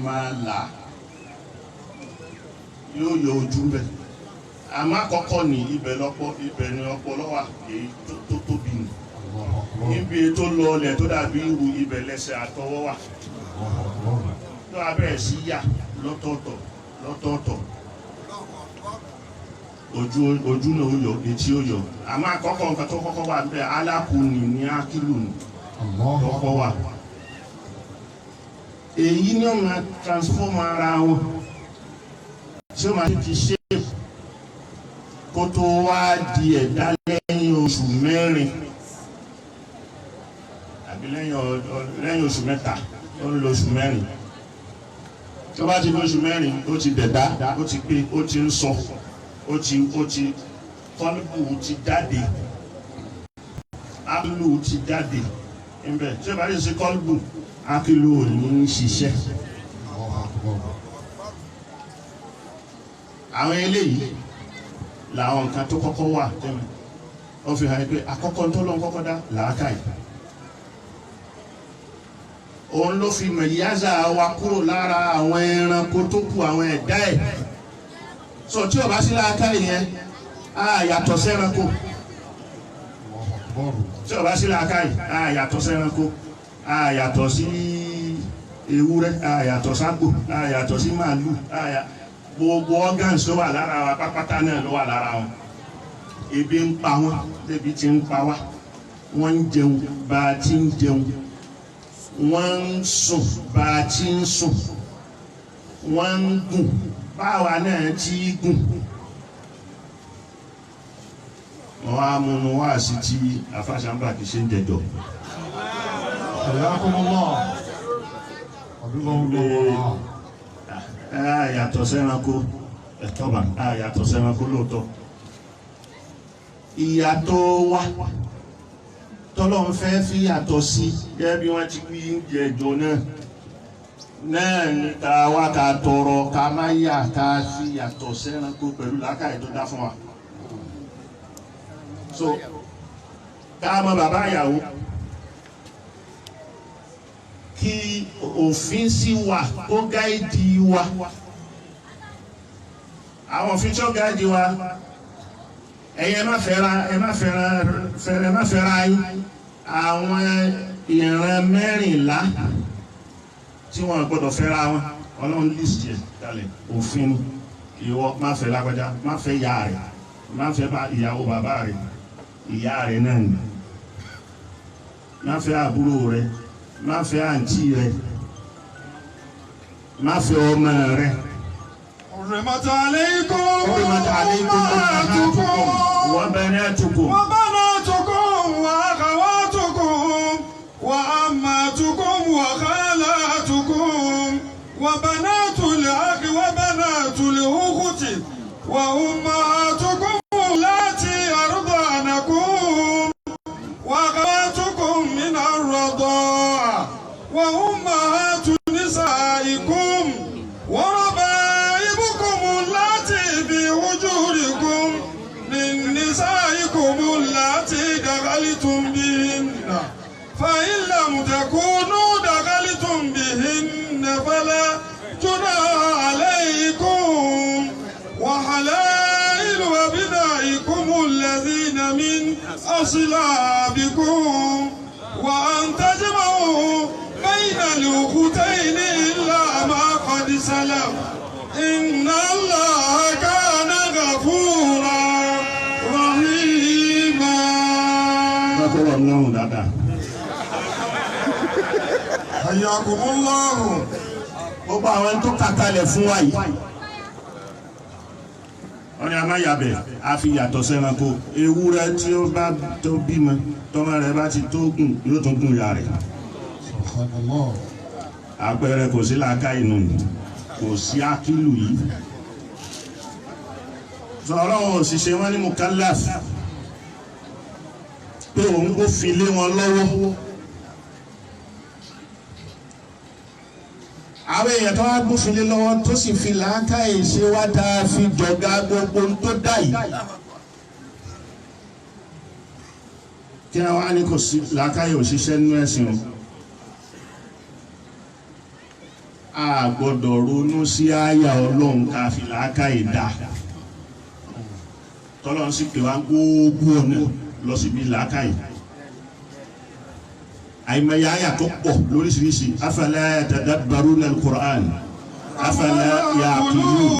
máa là yóò yọ ojú bẹ̀ àmọ́ àkọ́kọ́ ní ibẹ̀ ni ọpọlọ wà èyí tó tóbi nù níbi tó lọlẹ̀ tó dàbí irú ibẹ̀ lẹ́sẹ̀ àtọwọ́ wà tó abẹ́rẹ́ sí yà lọ́tọ̀ọ̀tọ̀ ojú náà ó yọ etí ó yọ àmọ́ àkọ́kọ́ nǹkan tó kọ́kọ́ wà bẹ́ẹ̀ alákùnrin ní ákìlù lọ́kọ́ wà èyí ni ó máa transform ara wọn tí ó máa ti shape kó tó wá di ẹ̀dá lẹ́yìn oṣù mẹ́rin àbí lẹ́yìn oṣù mẹ́ta ó ń lo oṣù mẹ́rin tó bá ti lo oṣù mẹ́rin ó ti dẹ̀dá ó ti pé ó ti ń sọ ó ti kọ́lùbù ti jáde ákìlù ti jáde níbẹ̀ tí ó bá lè ṣe kọ́lùbù ákìlù ò ní ṣiṣẹ́ àwọn eléyìí làwọn nǹkan tó kọ́kọ́ wà tẹ́lẹ̀ ó fi hàn pé àkọ́kọ́ tó lọ́n kọ́kọ́ dá làákàyè òun ló fi mẹ̀yáza wa kúrò lára àwọn ẹranko tó kù àwọn ẹ̀dá ẹ̀ sọ tí ó bá sí làákàyè yẹn á yàtọ̀ sẹ́ranko tí ó bá sí làákàyè á yàtọ̀ sẹ́ranko á yàtọ̀ sí ewúrẹ́ á yàtọ̀ ságbò á yàtọ̀ sí màálù gbogbo organs ló wà lára wa pápátá náà ló wà lára wọn ebi ń pa wọn ebi ti ń pa wá wọ́n ń jẹun bá a ti ń jẹun wọ́n ń sùn bá a ti ń sùn wọ́n ń gùn báwa náà ti gùn wọ́n á múnú wá sí ti afáṣánbà kì í ṣe ń jẹjọ. Yàtọ̀ sẹ́ranko ẹ̀tọ́bà yàtọ̀ sẹ́ranko lóòótọ́ ìyàtọ̀ wa tọ́lọ́ ń fẹ́ fi yàtọ̀ sí gẹ́gẹ́ bí wọ́n ti wí jẹjọ náà ní ká wá ká tọrọ ká má yà ká fi yàtọ̀ sẹ́ranko pẹ̀lú làákàyè tó dá fún wa so ká mọ bàbá ìyàwó kí òfin sí wa ó gáìdì wa àwọn òfin tí ó gáìdì wa ẹ̀yin ẹ má fẹ́ra yín àwọn ìran mẹ́rìnlá tí wọ́n gbọ́dọ̀ fẹ́ra wọn ọlọ́run list yẹ kalẹ̀ òfin ìwọ má fẹ́ lágbájá má fẹ́ ìyá rẹ̀ má fẹ́ ìyàwó bàbá rẹ̀ ìyá rẹ̀ náà ni má fẹ́ àbúrò rẹ̀ má fẹ́ àǹtí rẹ̀ má fẹ́ ọmọ rẹ̀. حرمت عليكم أمهاتكم وبناتكم وأخواتكم وعماتكم وخالاتكم وبنات الأخ وبنات الأخت وأمهاتكم اللاتي أرضعنكم نسائكم اللاتي دخلتم بهن فإن لم تكونوا دخلتم بهن فلا جناح عليكم وحلائل أبنائكم الذين من أصلابكم وأن تجمعوا بين الأختين إلا ما قد سلف إن الله كان غفورا رحيما. حياكم الله. gbogbo àwọn tó kàkálẹ̀ fún wa yìí wọ́n ní a máa yàbẹ̀ a fi yàtọ̀ sẹ́ranko ewúrẹ́ tí ó bá tó bímọ tọ́mọ rẹ̀ bá ti tó gùn yóò tún gùn ya rẹ̀ àpẹẹrẹ kò sí làákà inú kò sí ákìlù yìí sọ ọlọ́run òṣìṣẹ́ wọn ní mukallaf pé òun kò fi lé wọn lọ́wọ́. àwọn èèyàn tó wá gbófin lé lọ́wọ́ tó sì fi làákàyè ṣe wá tá a fi jọ̀gá gbogbo tó dá yìí. kí wọ́n á ní kò sí làákàyè òṣìṣẹ́ nínú ẹ̀sìn o. a gbọ́dọ̀ ronú sí àyà ọlọ́run ká fi làákàyè dá. tọ́lọ́run sì pè wá gbogbo ọ̀nà lọ síbi làákàyè. àìmọye àyà tó pọ̀ lóríṣiríṣi afala yatadabbaruna al-Qur'an afala ya'qilun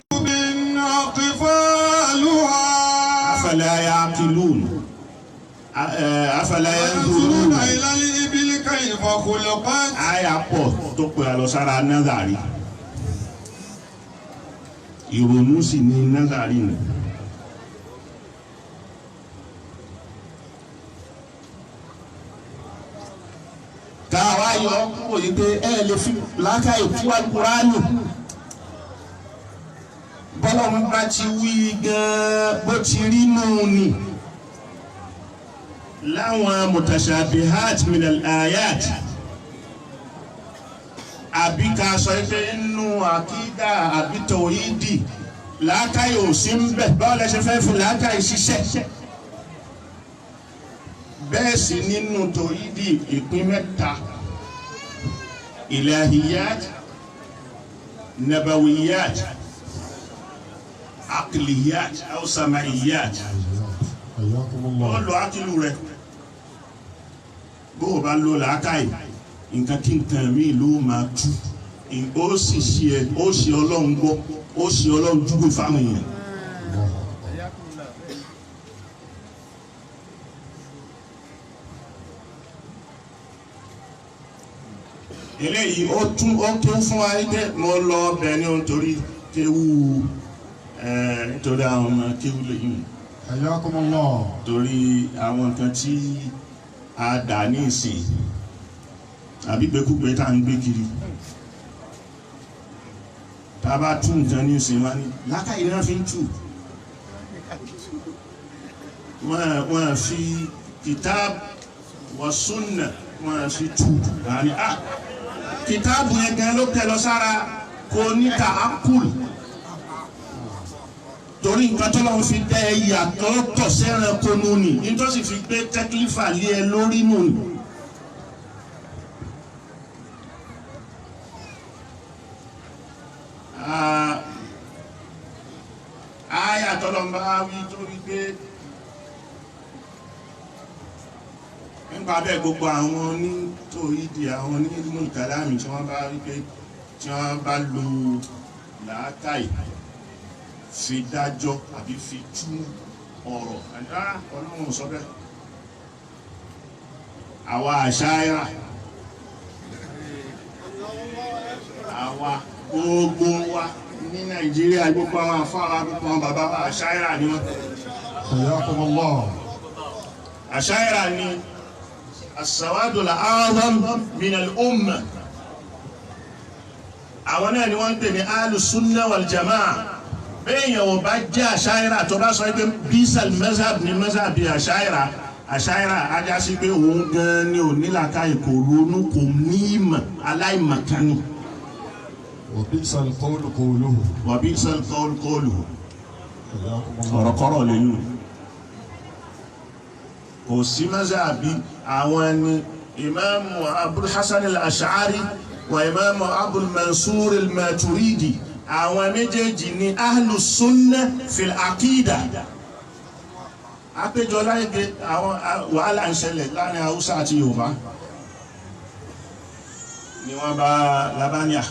afala ya'qilun afala yanzuruna ila al-ibili kayfa khulqat. àyà pọ̀ tó pè á lọ sára nazari ìrònú sì ní nazari nù. káwa yọ kúrò yìí pé ẹ lè fi làákàyè tú Al-Kùránì bọ́lá ń bá ti wí gan bó ti rí nù ni láwọn mutashabihat min al-ayat àbí ká sọ pé inú àkídà àbí tawhidi làákàyè ò sí ń bẹ báwo lẹ ṣe fẹ́ fi làákàyè ṣiṣẹ́. bẹ́ẹ̀ sì nínú tòhídì ìpín mẹ́ta ilahiyat nabawiyat akliyat aw samaiyat wọ́n lo akílù rẹ̀ bó o bá lo làákàyè nǹkan kí nǹkan mi ló máa tú ó sì ṣe ọlọ́run gbọ́ ó ṣe ọlọ́run júgbò fáwọn èèyàn. eléyìí ó tún fún wa pé mo lọ bẹ ní nítorí kéwú nítorí àwọn ọmọ kéwú lẹ́yìn torí àwọn nǹkan tí a dà ní ìsìn àbí gbẹkúgbẹ tá à ń gbé kiri tá a bá tún nǹkan ní ìsìn wa ní lákàyè náà fi ń tù wọ́n fi kitab wa sunna wọ́n fi tù àní kìtàbù yẹn gan ló tẹ lọ sára kò ní ta akul torí nǹkan tó lọ́wọ́ fi dẹ́ ẹ yàtọ̀ tọ̀ sẹ́ran kónú ni nítòsí fi gbé tẹ́kílífà lé ẹ lórí nù ni. àyà tọ́lọ́mbà wí torí pé nípa bẹ́ẹ̀ gbogbo àwọn onítòhídì àwọn onímọ̀ ìkàlámì tí wọ́n bá rí pé tí wọ́n bá lo làákàyè fi dájọ́ àbí fi tú ọ̀rọ̀ àdá ọlọ́run sọ bẹ́ẹ̀. àwa àṣàyà àwa gbogbo wa ní Nàìjíríà gbogbo àwọn afárá gbogbo àwọn bàbá wa àṣàyà ni wọ́n. àṣàyà ni as-sawadul a'zam min al-umma àwọn náà ni wọ́n ń pè ní al-sunna wal jama'a bẹ́ẹ̀yàn ò bá jẹ́ àṣàyà tó bá sọ pé bísal mazhab ní mazhab bí àṣàyà ajá sí pé òun gan ni ò nílàkàyè kò ronú kò ní ìmọ̀ aláìmọ̀kánì. wa bi'sal qawlu qawluhu. wa bi'sal qawlu qawluhu. ọ̀rọ̀kọ́rọ̀ lẹ́yìn kò sí mazhabi àwọn ni imam Abul Hasan al-Ash'ari wa imam Abul Mansur al-Maturidi àwọn méjèèjì ni ahlus sunnah fil aqida. Àpéjọ láìpẹ́ àwọn wàhálà ń ṣẹlẹ̀ láàrin Haúsá àti Yorùbá ni wọ́n bá labania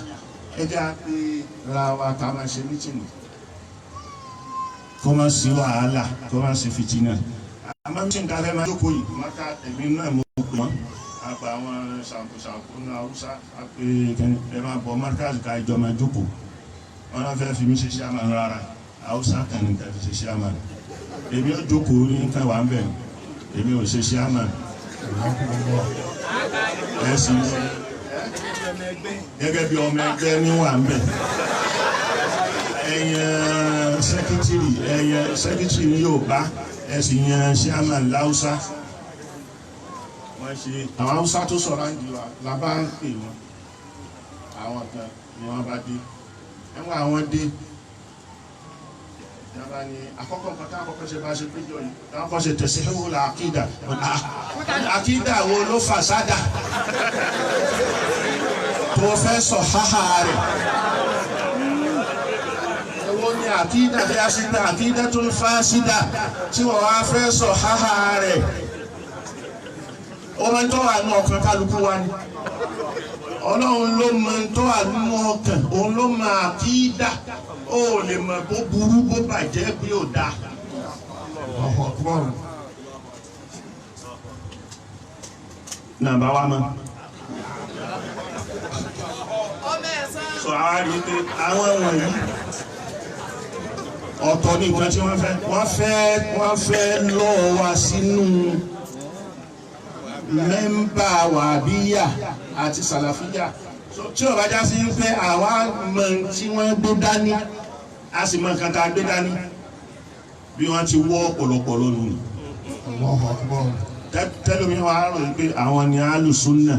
ẹjẹ́ àpé ra wa ká máa ṣe mítìnì kó máa sí wàhálà kó máa sí fìtínà. Àmọ́ mítìnì ká fẹ́ máa jókòó yìí mọ́ká ẹ̀mí náà mo pè wọ́n àgbà àwọn ṣàǹkóṣàǹkó ní Haúsá àpé ẹ máa bọ̀ mọ́káàzì ká ìjọ máa jókòó wọn náà fẹ́ fi mí ṣe ṣíàmà rárá Haúsá kan ní ká fi ṣe ṣíàmà èmi ò jókòó ní nǹkan wà ń bẹ̀ èmi ò ṣe ṣíàmà ẹ sì gẹ́gẹ́ bí ọmọ ẹgbẹ́ ní wà ń bẹ̀ ẹ̀yàn sẹ́kítírì ní Yorùbá ẹ sì yan ṣíàmà láúsá wọ́n ṣe àwọn Haúsá tó sọ̀rọ̀ àǹdí wa làbá ń pè wọ́n àwọn kan ni wọ́n bá dé ẹ̀wọ̀n àwọn dé yàrá ni àkọ́kọ́ nǹkan táwọn ṣe bá ṣe péjọ yìí táwọn kọ́ ṣe tẹ̀sí ẹ̀wọ̀n la àkídà àkídà wo ló fà sádà tó fẹ́ sọ háhá rẹ̀ ẹ̀wọ̀n ni àkídà bí a ṣe ní àkídà tó ń fà sídà tí wọ́n wá fẹ́ sọ háhá rẹ̀ ọmọ tó wà ní ọkàn kálukú wa ni Ọlọ́run ló mọ tó wà nínú ọkàn òun ló mọ àkídà ó lè mọ bó burú bó bàjẹ́ bí ó dáa. Nàbà wa mọ. Sọ àwa rí i pé àwọn wọ̀nyí ọ̀tọ̀ ní nǹkan tí wọ́n fẹ́ lọ́ wa sínú mẹ́mbà wàbíyà àti sàlàfíyà tí ó bá já sí pé àwa mọ̀ tí wọ́n gbé dání a sì mọ̀ nǹkan tá a gbé dání bí wọ́n ti wọ́ ọ̀pọ̀lọpọ̀ lónìí. tẹ́lómi wa rò pé àwọn ni alu sunna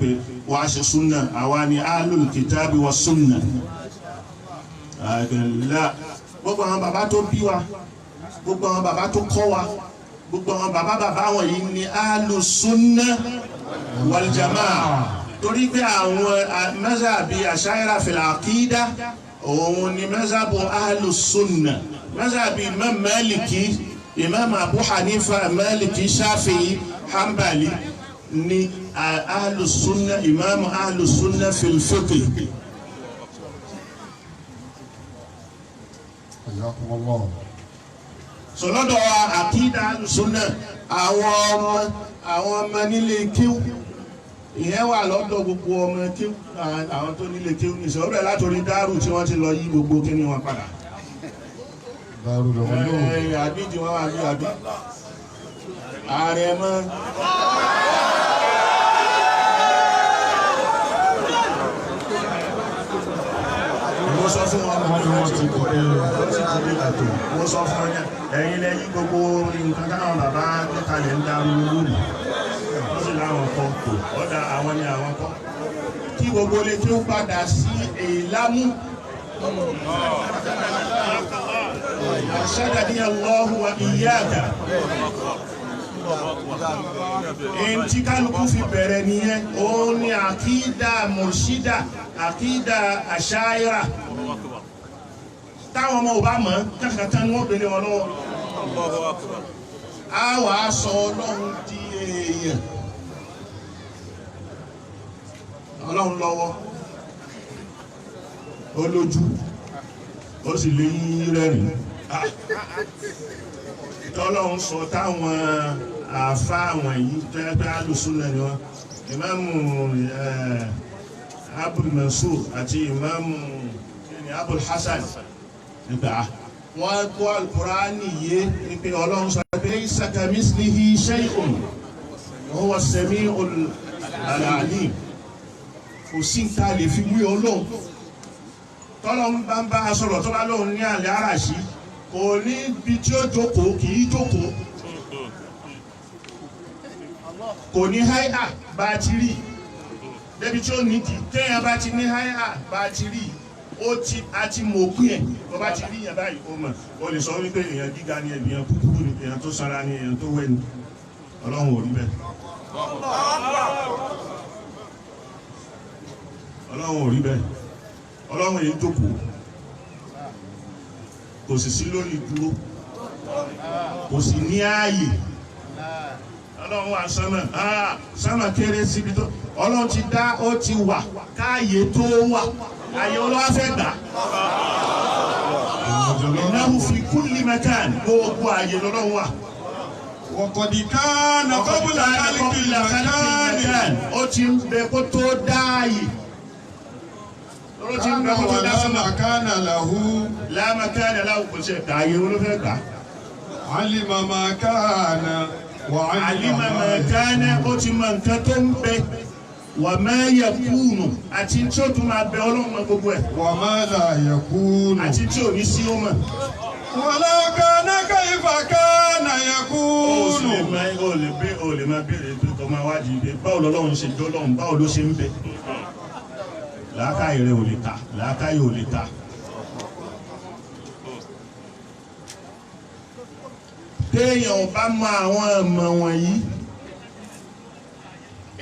pé wà á ṣe sunna àwa ni alu kìtàbí wa sunna. gbogbo àwọn bàbá tó bí wa gbogbo àwọn bàbá tó kọ́ wa gbogbo àwọn bàbá wọ̀nyí ni alu sunna wal jamaa torí pé àwọn mazhabi ashaira fil aqida òun ni mazhabu alu sunna mazhabi imam maliki imam abu hanifa maliki shafi'i hanbali ni alu sunna imam alu sunna fil fiqh. sọlọ́dọ̀ àkídà alùsùnà àwọn ọmọ nílé kíw ìyẹn wà lọ́dọ̀ gbogbo ọmọ kíw àwọn tó nílé kíw ní ìṣòro ẹ̀ látòrí dárù tí wọ́n ti lọ yí gbogbo kíní wọn padà. dárù lọ́wọ́ lóhùn. àbíjì wọn wà bí àbí ààrẹ mọ́. mo sọ fún wọn wọ́n ti kọ́ mo sọ fún wọn ẹ̀yin lẹ́yìn gbogbo nǹkan táwọn bàbá nítalẹ̀ ń darú lónìí wọ́n sì láwọn kọ́ tó ọ̀dà àwọn ni àwọn kọ́ kí gbogbo lè tí ó padà sí èèlámú àṣàdàdí Allahu wa iyyaka èyí tí kálukú fi bẹ̀rẹ̀ nìyẹn òun ni àkídà murshida àkídà àṣàyíra táwọn ọmọ ọba mọ̀ kàkàtà ni wọ́n bèèrè wọn lọ́wọ́ a wà á sọ Ọlọ́run di èèyàn Ọlọ́run lọ́wọ́ ó lójú ó sì lè yí rẹ́rìn tọ́lọ́run sọ táwọn àfá àwọn yìí tẹ́gbẹ́ alùsùnà ni wọ́n ìmáàmù Abul Mansur àti ìmáàmù Abul Hasan nígbà wọ́n kó Al-Qur'ani yé ní pé Ọlọ́run sọ pé laysa kamithlihi shay'un wa huwa as-sami'ul 'alim kò sí nǹkan lè fi wí Ọlọ́run tọ́lọ́run bá ń bá a sọ̀rọ̀ tó bá lóun ní àlẹ́ àràṣí kò ní bí tí ó jókòó kì í jókòó kò ní háyà bá ti rí débi tí ó ní kì téèyàn bá ti ní háyà bá ti rí àti mọ̀ọ́kùn ẹ̀ tó bá ti rí yẹn báyìí ó mọ̀ ó lè sọ wípé èèyàn gíga ni èèyàn kúkúrú ni èèyàn tó sanra ni èèyàn tó wẹ̀ ni ọlọ́run ò rí bẹ́ẹ̀ ọlọ́run ò rí bẹ́ẹ̀ ọlọ́run èyí jókòó kò sì sí lórí dúró kò sì ní ààyè ọlọ́run wà sánmà kéré síbi tó ọlọ́run ti dá ó ti wà káàyè tó wà àyè olówó fẹ́ gbà innahu fi kulli makan gbogbo àyè lọ́lọ́run wà. وقد كان قبل خلق المكان ó ti ń bẹ kó tó dáàyè ó ti ń bẹ kó tó dá sánmà مكان له la makana lahu kò ṣe àyè olówó fẹ́ gbà. علم ما كان وعلم alima ما ma kana ó ti mọ nǹkan tó ń bẹ wà ma yakunu àti tí ó tún máa bẹ ọlọ́run mọ gbogbo ẹ̀ وما لا يكون àti tí ò ní sí ó mọ̀. ولو كان كيف كان o lè máa béèrè pé kò máa wádìí pé báwo lọ́lọ́run ṣe jọ́lọ́run báwo ló ṣe ń bẹ làákàyè rẹ̀ ò lè kà làákàyè ò lè kà. téèyàn bá mọ àwọn ọmọ wọ̀nyí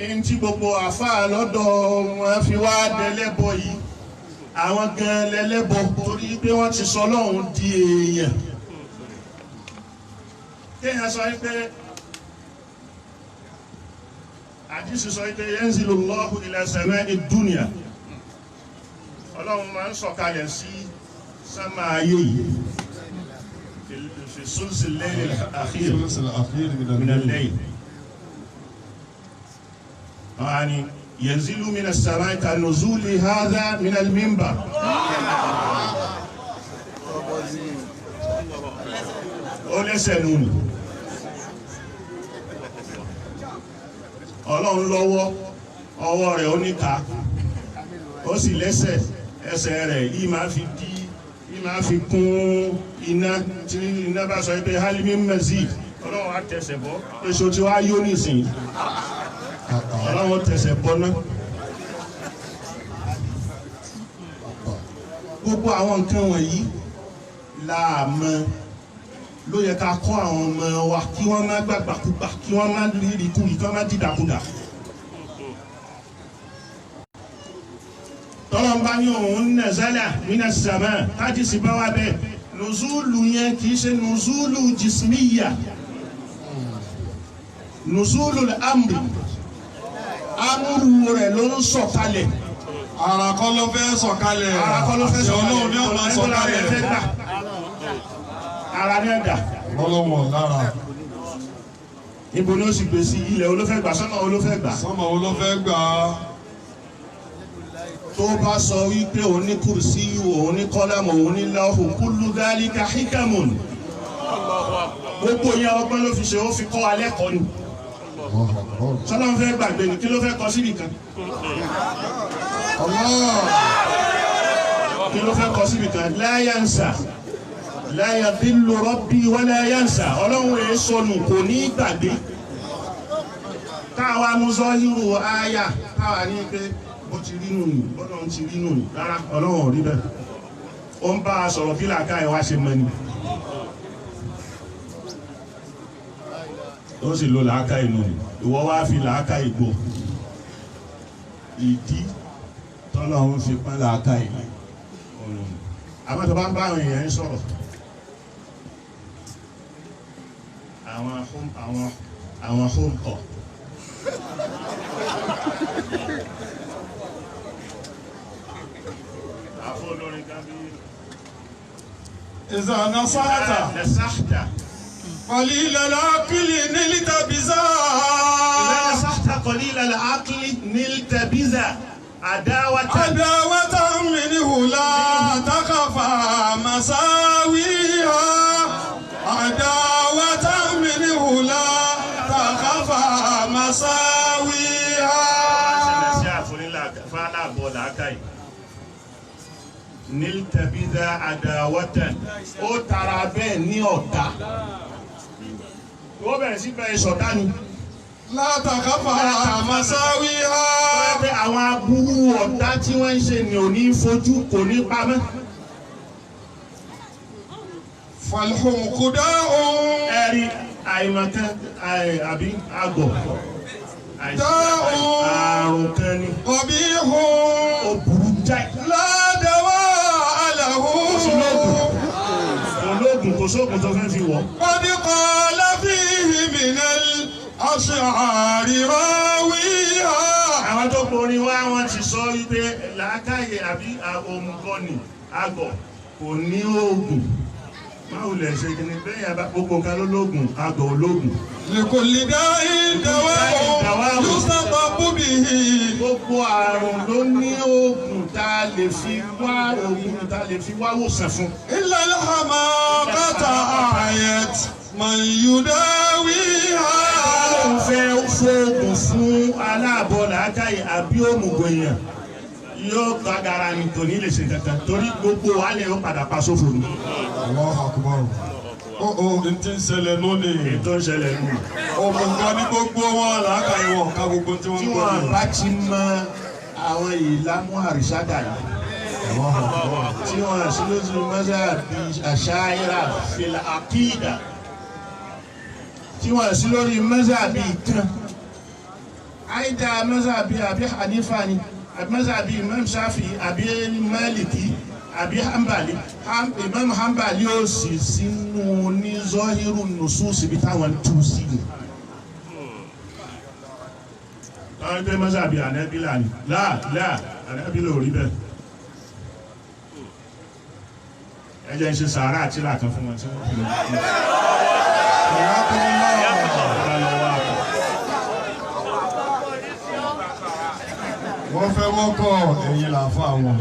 ẹni tí gbogbo àfáà lọ́dọ̀ wọn fi wá dẹlẹ́bọ yìí àwọn gan lẹ́lẹ́bọ torí pé wọ́n ti sọ Ọlọ́run di èèyàn. kéèyàn sọ pé àdìsí sọ pé yanzilu Allahu ila sama'i dunya Ọlọ́run máa ń sọ̀kalẹ̀ sí sámà ayé yìí fi sulsi al-layl al-akhir min al-layl. يعني ينزل من السماء كنزول هذا من المنبر ó lẹ́sẹ̀ nù ní ọlọ́run lọ́wọ́ ọwọ́ rẹ̀ ó níka ó sì lẹ́sẹ̀ ẹsẹ̀ rẹ̀ yìí máa fi kún iná tí iná bá sọ pé halimi mazid ọlọ́run á tẹsẹ̀ bọ́ èso tí wàá yó nísìnyí ọlọ́run tẹsẹ̀ bọ́ náà. gbogbo àwọn nǹkan wọ̀nyí láàmọ́ ló yẹ ká kọ́ àwọn ọmọ wa kí wọ́n má gbàgbàkúgbà kí wọ́n má rírì kúrì kí wọ́n má dìdàkudà. tọ́lọ́ bá ní òun nazala minas sama kájí sí bá wà bẹ́ẹ̀ nùzúlù yẹn kì í ṣe nùzúlù jismiya nùzúlù amri amúrú rẹ̀ ló ń sọ̀kalẹ̀. ara kọ́ ló fẹ́ sọ̀kalẹ̀ Ọlọ́run ní ọ̀nà sọ̀kalẹ̀ ara ní ẹ̀dà lọ́lọ́wọ́ lára ibo ni ó sì gbé sí ilẹ̀ olófẹ́ gbà sọ́nà olófẹ́ gbà. sọ́mọ olófẹ́ gbà tó bá sọ wípé òun ní kùrùsí òun ní kọ́lámù òun ní láhùn kullu dhalika hikamun gbogbo yẹn ọgbọ́n ló fi ṣe ó fi kọ́ alẹ́ kọ́ ni sọ́nà fẹ́ gbàgbé ni kí ló fẹ́ kọ́ síbì kan kí ló fẹ́ kọ́ síbì kan la yansa la yadillu rabbi wala yansa ọlọ́run èé sọnù kò ní gbàgbé káwa mú zọ́hírù áyà káwa ní pé bó ti rí nù ní bọ́dọ̀ ti rí nù ní rárá ọlọ́run ò rí bẹ́ẹ̀ ó ń bá a sọ̀rọ̀ bí làákà ẹ̀ wá ṣe mọ́ ni ó sì lo làákà inú ni ìwọ wá fi làákà ìgbò ìdí tọ́lọ́run fi pọ́n làákà ìlú àmọ́ tó bá ń bá àwọn èèyàn sọ̀rọ̀ àwọn home kọ̀ àfọ́ olórin kan bí إذا نصحت نصحت قليل العقل نلت بزا إذا نصحت قليل العقل نلت بذا عداوة منه لا تخفى مساويها عداوة منه لا تخفى مساويها نلت بذا عداوة ó tara bẹ́ẹ̀ ní ọ̀tá wọ́n bẹ̀rẹ̀ sí bẹ́ẹ̀ sọ̀tá ni látàkàfà àmàsáwíhá. wọ́n pẹ́ àwọn aburú ọ̀tá tí wọ́n ń ṣe ni ò ní fojú kò ní pamọ́. falhum kúdá ohun. ẹ̀rí àìmọ̀kan àbí àgọ̀ àrùn kan ni ọ̀bí ihun ó burú jáì ládẹ́wọ́ àlàhùn ológun kò sóògùn tó fẹ́ fi wọ̀. ọdí kan lábí ìmìnal aṣàárì ráwíhà. àwọn tó porin wá wọn ti sọ wípé làákàyè àbí òmùgọ́nì àgọ̀ kò ní oògùn máa wùlẹ̀ ṣe kìíní bẹ́ẹ̀ yàrá gbogbo nǹkan lólógùn àgọ̀ ológun. lèkòlì dá ìdáwọ́ yóò sábà bóbi. gbogbo àrùn ló ní oògùn tá a lè fi wá oògùn tá a lè fi wá wòsàn fún. ìlànà àmà kàtà àyẹ̀t màyúdáwí ha. ó fẹ́ fóògùn fún aláàbọ̀ làákàyè àbí òmùgọ̀ èèyàn yóò gbàgàrà ní kò ní lè ṣe kankan torí gbogbo wàhálẹ̀ yóò padà pa sófò ní. Allahu Akbar. Ó n ti ń ṣẹlẹ̀ lónìí. ètò ń ṣẹlẹ̀ nù. Òmùgọ̀ ní gbogbo wọn làákàyè wọn ká gbogbo tí wọ́n tí ń gbọ́ wọ́n ní. bá ti mọ àwọn ìlànà àrísádà yìí tí wọ́n sì lójú mọ́sáàbí àṣàyíra fìlà àkídà tí wọ́n sì lórí mọ́sáàbí kan àìdá mọ́sáàbí àbí Hanifa ni àbí mọ́sáàbí Imam Shafi àbí Maliki àbí Hanbali Imam Hanbali ó sì sínú ní zọ́hírù nùsùsì bí táwọn tú sí ni. àwọn ẹgbẹ́ mọ́sáàbí ànábìlà ni láà ànábìlà ò rí bẹ́ẹ̀. ẹ jẹ́ ń ṣe sàárà àti làkàn fún wọn tí wọ́n fi lè fi. Wọ́n fẹ́ wọ́kọ̀ ẹ̀yìn làáfà wọn.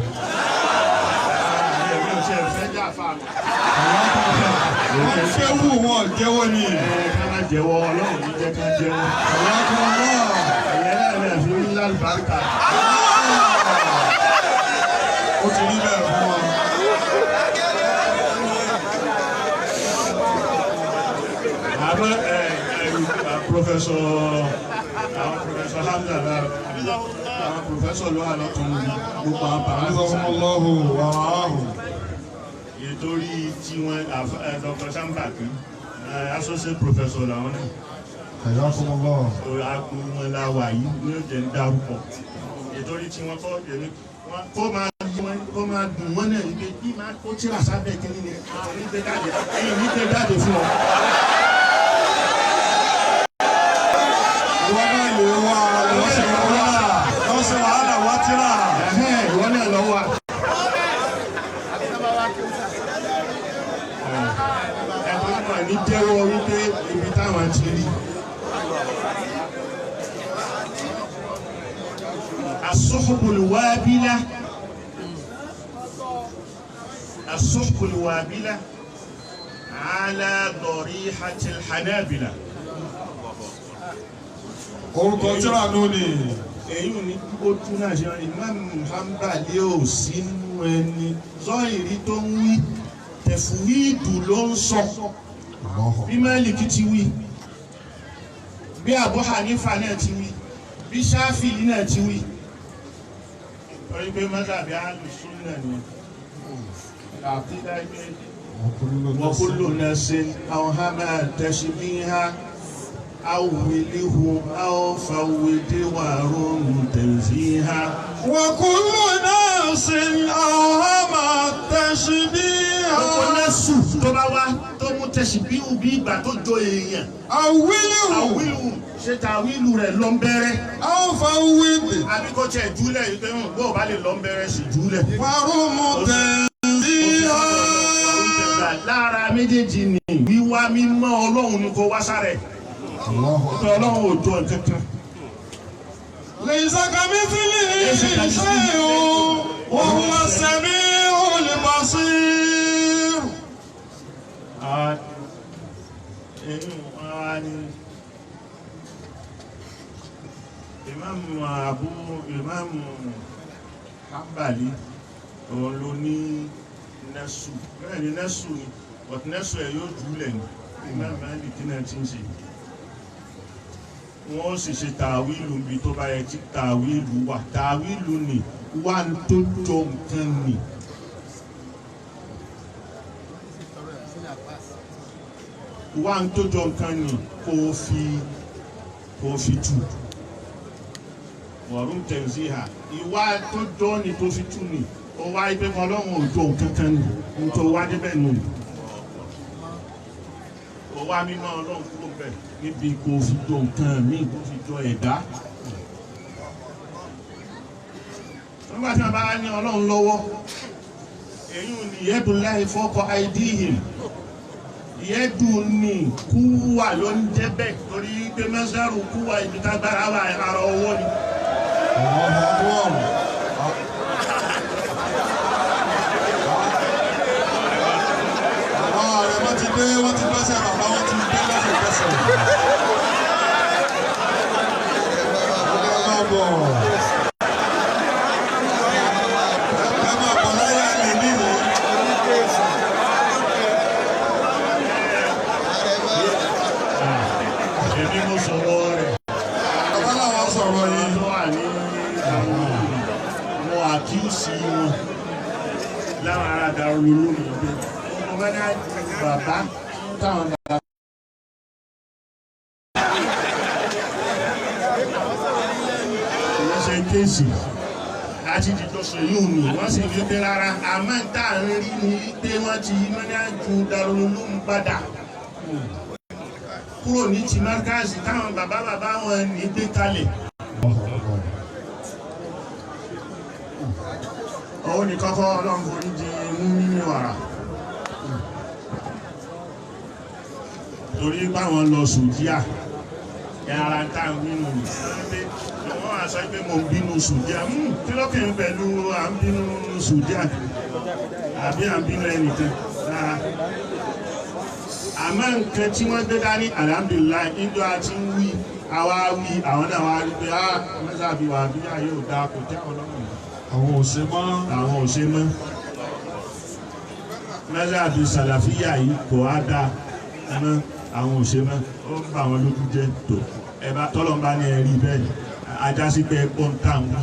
Wọ́n fẹ́ wù wọ́n jẹ́wọ́ ni. ká má jẹ́wọ́ ọlọ́run ní jẹ́ ká jẹ́wọ́. ẹ̀yẹ́ náà lè fi ń lálùbáríkà. Ó ti rí bẹ́ẹ̀ fún wọn. àmọ́ Professor Hamza àwọn professor ló wà lọ́tún gbogbo àwọn Àlùfáà Ọlọ́hùn wàhálù. ìtorí tí wọ́n Dr. Sambaki associate professor làwọn náà. Ẹ̀yà fún ọlọ́run. àpò wọn la wà yìí ní òjò ń dárúkọ ìtorí tí wọ́n kọ́ èmi kó máa dùn wọ́n náà yìí pé bí máa kó tíra sábẹ́ kí ni ní gbé jáde fún ọ. Ìwọ́n náà lè wá lọ́sẹ̀ wàhálà wá tíra. ìwọ náà lọ wà. ẹ̀fọn náà ní jẹ́wọ́ wípé ibi táwọn ti rí. الصحب الوابلة على ضريحة الحنابلة. Orúkọ tíra nù ni. èyí ni ó tún náà ṣe Imam Hanbali ò sínú ẹni zọ́ọ̀rì tó ń wí tẹ̀fúwíìdù ló ń sọ bí Málíkì ti wí bí Abu Hanifa náà ti wí bí Ṣáfi'í náà ti wí. orí pé mọ́tàbí Ahlus-Sunnah ni àkídá ẹgbẹ́ wa kullu nafsin awhama tashbiha awwiluhu aw fawwidhu tanziha. Wa kullu nafsin awhama tashbiha. ọkọ̀ nẹ́sù tó bá wá tó mú tashbihu bí ìgbà tó jọ èèyàn. Awwiluhu. ṣe tàwílù rẹ̀ lọ ń bẹ̀rẹ̀. Aw fawwidhu. àbí kò tiẹ̀ júlẹ̀ yìí pé bó o bá lè lọ ń bẹ̀rẹ̀ sí júlẹ̀. tanziha. lára méjèèjì ni wíwá mímọ́ Ọlọ́run ni kò wá sáré. Ọlọ́run ò jọ kankan. Laysa kamithlihi shay'un wa huwa as-sami'ul basir. Imam Hanbali òun ló ní nẹ́sù bẹ́ẹ̀ ni nẹ́sù ni but nẹ́sù ẹ̀ yóò jùlẹ̀ ní Imam Maliki náà ti ń ṣe wọ́n sì ṣe tàwílù bí tó bá yẹ tí tàwílù wà tàwílù ni wà tó jọ nǹkan ni. wá ń tó jọ nǹkan ni kó fi tú wọ̀rún tẹ̀sí ha ìwà tó jọ ni tó fi tú ni ó wá ibẹ̀ kan lọ́wọ́ òjò kankan ni nítorí wá débẹ̀ nù ó wá mímọ́ ọlọ́run kúrò bẹ̀ níbi kó fi jọ nǹkan míì kó fi jọ ẹ̀dá. nígbà tí wọ́n bá ní ọlọ́run lọ́wọ́ èyí ò ní yẹ́dùn láì fọ́kọ̀ àìdíhìn yẹ́dùn ní kúwà ló ń jẹ́ bẹ́ẹ̀ torí pé mẹ́sàrù kúwà ibi tágbára wà ara ọwọ́ ni. wọ́n ti gbẹ́sẹ̀ bàbá wọn ti gbé lẹ́sẹ̀. Bàbá táwọn bàbá ṣe kéèsì láti dìjọsọ yóò ní wọ́n sì fi pé rárá àmọ́ ìta rí ní pé wọ́n ti mọ́ní àjò Darul-Uloom padà kúrò ní ti Markazi táwọn bàbá wọn ní gbé kalẹ̀. Òun ní kọ́kọ́ ọlọ́run forí di mú nínú wàrà torí báwọn lọ sùdíà ara ń tà nínú wọ́n wá sọ pé mo ń bínú sùdíà kí ló kẹ́ ń pẹ̀lú à ń bínú sùdíà àbí à ń bínú ẹnìkan rárá àmọ́ nǹkan tí wọ́n gbé dání alhamdulillah ìjọ àti ń wí àwa wí àwọn náà wá rí pé mẹ́sàbí wà bí ayé ò dáa kò tẹ́ ọlọ́run àwọn ò ṣe mọ́ mẹ́sàbí sàlàfíà yìí kò á dáa mọ́ àwọn ò ṣe mọ́ ó ń bà wọn lójú jẹ́ tó ẹ̀bá tọ́lọ̀ bá ní ẹ̀rí bẹ́ẹ̀ ajá sí pé ẹ̀pọ̀ ń tà ń wí.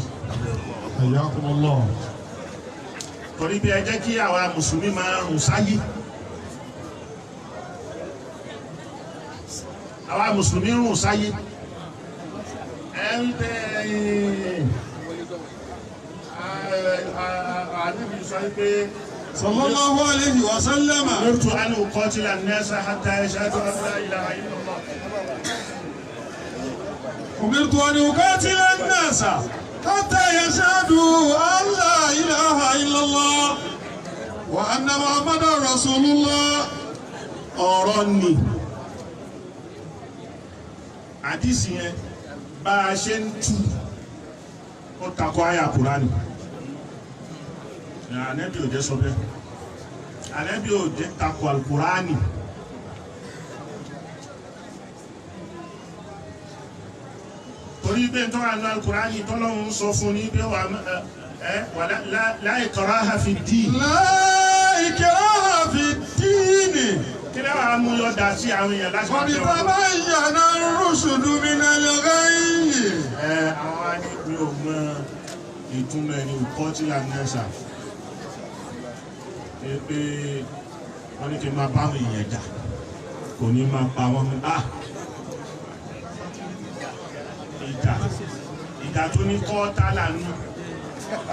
ẹ̀yà kọ́mọ lọ. torí bí ẹ jẹ́ kí àwa mùsùlùmí máa rùn sáyé àwa mùsùlùmí rùn sáyé ẹ̀ ń tẹ́ àdébí sọ pé sallallahu alayhi wa sallam. أمرت أن أقاتل الناس حتى يشهدوا أن لا إله إلا الله. أمرت أن أقاتل الناس حتى يشهدوا أن لا إله إلا الله وأن محمدا رسول الله. ọ̀rọ̀ ni àdìsí yẹn bá a ṣe ń tú ó takò àyà Kùránì. Ànábì ò jẹ́ sọ bẹ́ẹ̀ Ànábì ò jẹ́ takò Al-Kùránì torí pé tó wà ní Al-Kùránì tọ́lọ́run sọ fún ní pé wà la ikraha fi ddin. La ikraha fi ddin. kí ló wàá mú yọ dá sí àwọn èèyàn láti Qad tabayyana ar-rushdu minal ghayy. àwọn á ní pé ò mọ ìtumọ̀ ẹni uqatila an-nasa pé wọ́n ní kí n máa bá àwọn èèyàn jà kò ní máa pa wọ́n ìjà tó ní kọ́ tálà ní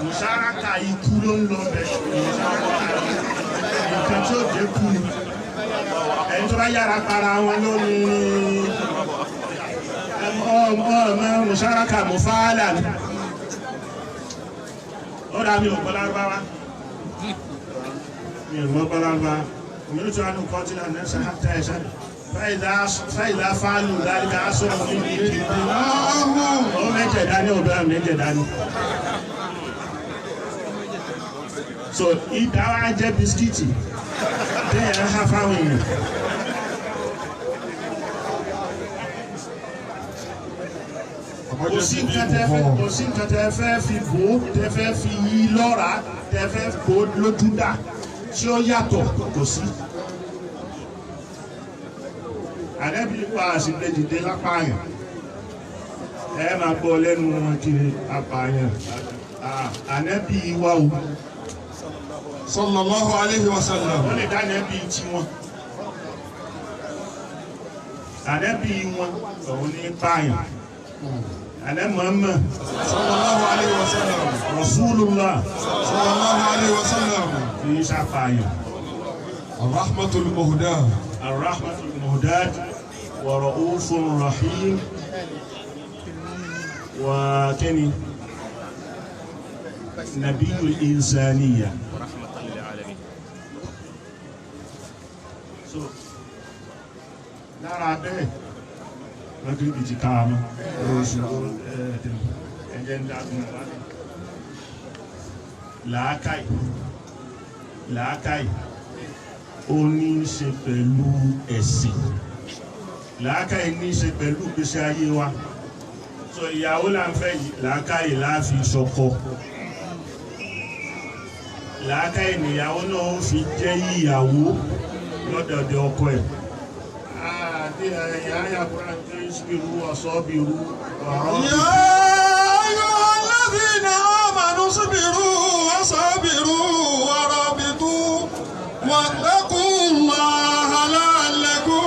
mùsáràkà ikú ló ń lọ bẹ̀ nǹkan tí ó dé kú ni ẹni tó bá yára para wọn lórí mùsáràkà mùfáàlà ni ó dá mi ò gbọ́ lárúbáwá المبرمة أمرت أن أقاتل الناس حتى يشهدوا فإذا فعلوا ذلك عصوا مني دماءهم ó méje dání ó bẹ́ẹ̀ méje dání. so ìdá wa jẹ́ bisikíìtì téèyàn ń ha fáwọn èèyàn. kò sí nǹkan tẹ́ fẹ́ fi bò ó tẹ́ fẹ́ fi yí lọ́ra tẹ́ fẹ́ bò ó lójú dà tí ó yàtọ̀ kò sí. Ànábì pa àṣìlẹ̀ dìde lápáyàn ẹ máa gbọ́ lẹ́nu wọn kiri apààyàn Ànábì wa o sallallahu alayhi wa sallam. wọ́n lè dá Ànábì tí wọn ànábì wọn òun ní báyìí ànábì Muhammad sallallahu alaihi wasallam Rasulullah sallallahu alaihi wasallam kì í ṣàpàyàn. arrahmatul muhda arrahmatul muhdad wa ra'ufur rahim wa kini nabiyul insaniya. So lára bẹ́ẹ̀ lọ́dún ìbìjì káàmù oṣù ẹ̀jẹ̀ ń dágún làákàì ó ní í ṣe pẹ̀lú ẹ̀sìn, làákàì ní í ṣe pẹ̀lú ìgbésí ayé wa. So ìyàwó là ń fẹ́ yìí làákàì láàfi ṣọkọ, làákàì nìyàwó náà ó fi jẹ́ ìyàwó lọ́dọ̀dọ̀ ọkọ ẹ̀. يا أيها الذين آمنوا اصبروا وصابروا ورابطوا واتقوا الله لعلكم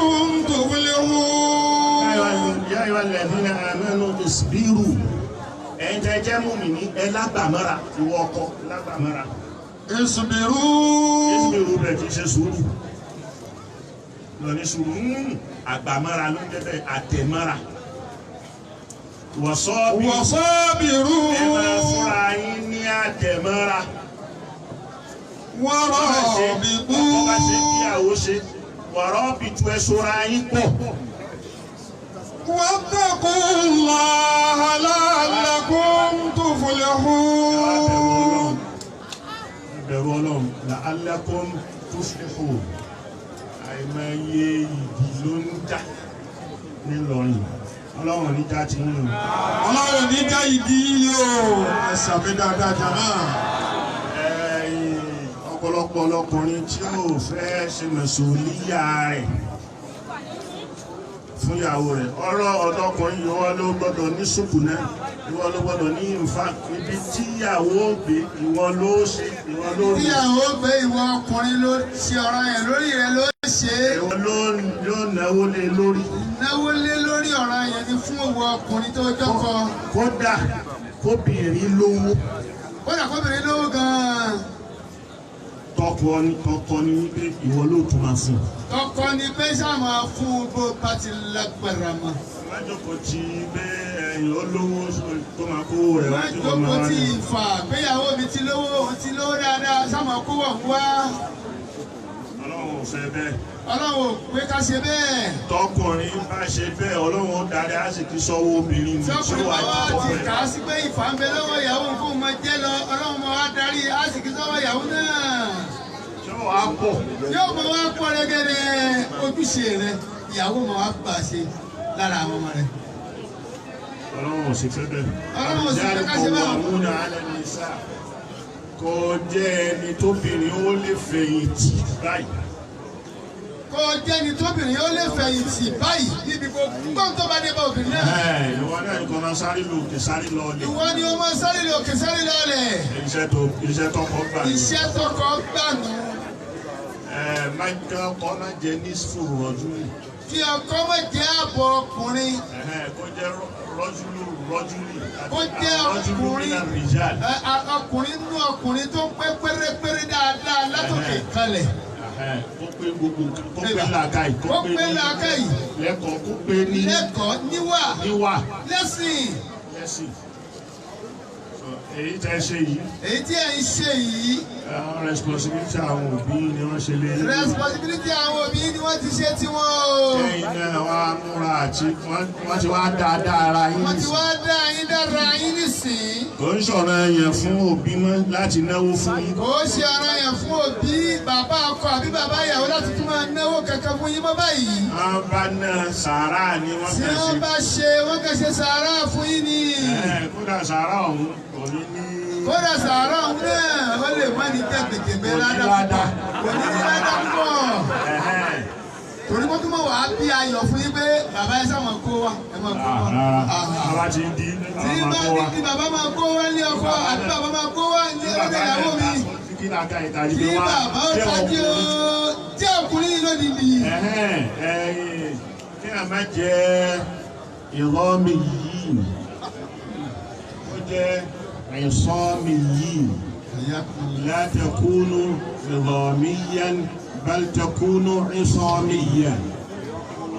تفلحون. يا أيها الذين آمنوا اصبروا. ẹ̀yin tẹ́ jẹ́ mùmínì ẹ lágbàmọ́ra ìwọ ọkọ lágbàmọ́ra. اصبروا bẹ́ẹ̀ kì í ṣe sùúrù lọ ní sùúrù àgbàmọ́ra ló ń jẹ́ bẹ́ẹ̀ àtẹ̀mọ́ra. وصابروا ẹ máa fúnra yín ní àtẹ̀mọ́ra. ورابطوا ọkọ bá ṣe kíyàwó ṣe warabitu ẹ ṣọ́ra yín pọ̀. واتقوا الله لعلكم تفلحون. ìbẹ̀rù Ọlọ́run la'allakum tuflihun. àìmọye ìdí ló ń jà nílọrin. Ọlọ́run ní já ti ń lò. Ọlọ́run ní já ìdí yóò ẹ̀sà mi dáadáa jàmá. Ọ̀pọ̀lọpọ̀ ọlọ́kùnrin tí ó fẹ́ ṣe mẹ̀sùlíyà rẹ̀ fún ìyàwó rẹ̀. Ọ̀rọ̀ ọ̀dọ́kùnrin ìwọ ló gbọ́dọ̀ ní ṣùkù náà, ìwọ ló gbọ́dọ̀ ní ìfà. Ibi tí ìyàwó gbé ìwọ ló ṣe, ìwọ ló rí. Ìyàwó gbé ìwọ ọkùnrin ló ṣe ọ̀rọ̀ yẹn lórí rẹ̀ ló ṣe. Ìwọ ló náwó lé lórí. Náwó lé lórí ọ̀rọ̀ yẹn ni fún òwò ọkùnrin tó jọ́kọ. Kódà kóbìnrin lówó. Kódà kóbìnrin lówó gan-an. Tọkọ ní pé ìwọ ló tún máa fún. Tọkọ ni pé sáà máa fún bó bá ti lágbára mọ́. Májòkó ti bẹ́ ẹ̀yìn olówó tó máa kó rẹ̀ wá tí wọ́n máa Májòkó wá ti ní. fà péyàwó mi ti lówó dáadáa sáà máa kó wọ̀ wá. Ọlọ́run ò fẹ́ bẹ́ẹ̀. Ọlọ́run ò pé ká ṣe bẹ́ẹ̀. Tọkùnrin bá ṣe bẹ́ẹ̀ Ọlọ́run ó darí àsìkí sọ́wọ́ obìnrin ní tí Tọkùnrin ó wà bá ní wá ti ọ̀pọ̀ kà ẹ̀. á sí pé ìfà ń bẹ lọ́wọ́ ìyàwó nǹkan máa jẹ́ lọ Ọlọ́run máa wá darí àsìkí sọ́wọ́ ìyàwó náà. Ṣé wọ́n á pọ̀? Yóò máa wá pọ̀ rẹ́gẹ́rẹ́ ojúṣe rẹ̀ ìyàwó máa wá gbà ṣe lára àwọn ọmọ rẹ̀. Ọlọ́run ò sì fẹ́ bẹ́ẹ̀. Ọlọ́run ò sì fẹ́ ká ṣe bẹ́ẹ̀. Àmúna alẹ́ ní sáà. Kò jẹ́ ẹni tóbìnrin ó lè fẹ̀yìntì báyìí. Kò jẹ́ ni tóbìnrin ó lè fẹ̀yìntì báyìí níbi gbogbo tó bá dé bá obìnrin náà. Ìwọ náà ní kò máa sáré lòkè sáré lọ́ọ̀lẹ̀. Ìwọ ni ó máa sáré lọ òkè sáré lọ́ọ̀lẹ̀. Iṣẹ́ tọkọ gbà ní. Iṣẹ́ tọkọ gbà nù. Ọkọ máa jẹ ní sùúrù rọ́jú. Kí ọkọ má jẹ́ àbọ̀ ọkùnrin. Kó jẹ́ rọ́júlì. Kó jẹ́ ọkùnrin. Ọkùnrin nú ọkùnrin tó pé pérépéré dáadáa látòkè kalẹ̀. Kó pé gbogbo kó pé làákàyè. Kó pé làákàyè. Lẹ́kọ̀ọ́ kó pé ní. Lẹ́kọ̀ọ́ níwà. Lẹ́sìn. Èyí tẹ́ ṣe yìí. Èyí tí ẹ̀ ń ṣe yìí. Responsibility àwọn òbí ni wọ́n ṣe lé. Responsibility àwọn òbí ni wọ́n ti ṣe tiwọn o. Kẹ́yìn náà wá múra àti wọ́n ti wá dáadáa ara yín. Wọ́n ti wá dá yín dára yín nísìn. Kò ń ṣọ̀rọ̀ ẹ̀yàn fún òbí mọ́ láti náwó fún yín. Kò ṣe ọ̀rọ̀ yẹn fún òbí bàbá ọkọ àbí bàbá ìyàwó láti tún máa náwó kankan fún yín mọ́ báyìí. Wọ́n bá náà sàárà ni wọ́n Tí kàn ṣe. wọ́n bá ṣe wọ́n kàn ṣe sàárà fún yín ni. Kódà sàárà ọ̀hún kò ní ní. Kódà sàárà ọ̀hún náà ó lè má ní jẹ̀gbẹ̀jẹ̀gbẹ̀ ládàá púpọ̀. Kò ní ní ládàá púpọ̀. Torí kó tún mọ̀ wá bí ayọ̀ fún yín pé bàbá ẹ sáà máa kó wa ẹ máa kó wa. Àwa ti di Tí bá ní kí bàbá máa kó wá ní ọkọ àbí bàbá máa kó wá ní ọdẹ ìyàwó mi. Tí bàbá ó tají o tí ọkùnrin ló dìdì. a máa jẹ́ ìrọ́mì yìí ó jẹ́ ìsọ́mì yìí la takunu ìrọ́mìyàn bal takunu ìsọ́mìyàn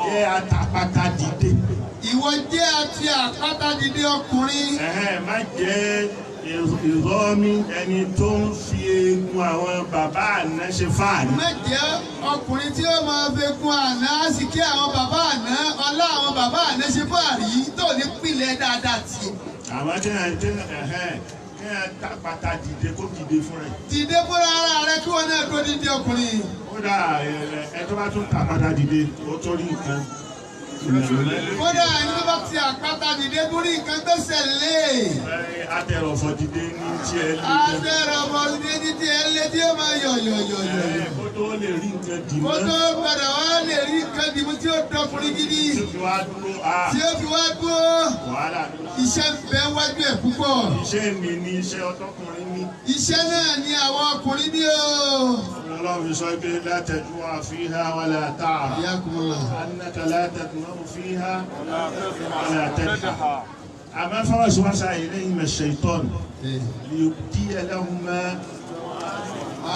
jẹ́ àtàpàtà dìde. Ìwọ jẹ́ àti àpáta dìde ọkùnrin. Má jẹ́ ìrọ́mì ẹni tó ń fi eegun àwọn bàbá àná ṣe fáàrí. Má jẹ́ ọkùnrin tí ó máa fi eegun àná sì kí àwọn bàbá àná ọlá àwọn bàbá àná ṣe fáàrí tó ní pìlẹ̀ dáadáa tì. Àwọn kí ẹ tàpátá dìde kó dìde fún rẹ. Dìde fúnra ara rẹ kí wọn náà tó dìde ọkùnrin. Kódà ẹ tó bá tún tàpátá dìde ó tó rí nǹkan. Kódà ẹni tó bá ti àpáta dìde torí nǹkan gbèsè lé. Atẹ̀rọ̀fọ̀ dìde ní tiẹ̀ lé. Atẹ̀rọ̀fọ̀ dìde ní tiẹ̀ lé tí ó máa yọ̀yọ̀yọ̀yọ̀. Kó tó lè rí nǹkan dìmọ́. Kó tó padà wá lè rí nǹkan dìmọ́ tí ó dọkùnrin gidi. Tí ó fi wá dúró. Tí ó fi wá dúró. Wàhálà. Iṣẹ́ ń bẹ wájú ẹ̀ púpọ̀. Iṣẹ́ mi ni iṣẹ́ ọtọkùnrin ní. Iṣẹ́ náà ni àwọn ọkùnrin ní o. Ọlọ́run fi sọ pé la tajua fiha wala ta'ra. Yakumullah. Annaka la tatma'u fiha wala tadha. Àmọ́ fawaswasa ilayhima ash-shaytan liyubdiya lahuma ma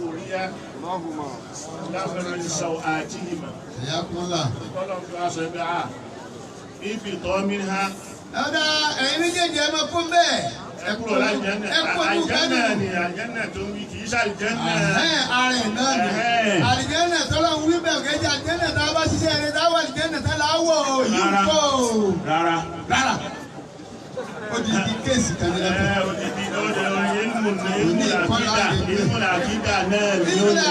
uriya min sawatihima. Yakumullah. Ọlọ́run fi wá sọ pé ihbita minha. Dada ẹ̀yin méjèèjì ẹ máa kún bẹ́ẹ̀. Ẹ kúrò lájẹ́nà. Àjẹ́nà ni àjẹ́nà tó ń wí kì í ṣàlìjẹ́nà. Ààrẹ náà ni. Àlìjẹ́nà tọ́lá ń wí bẹ́ẹ̀ kẹ́jà àjẹ́nà tá a bá ṣiṣẹ́ rẹ̀ tá a wà àlìjẹ́nà tá a là wọ̀ yìí kọ́. Rárá. Rárá. Ó di kéèsì kan ní lẹ́tọ̀. Odidi ilmu làkídà náà ni ó ní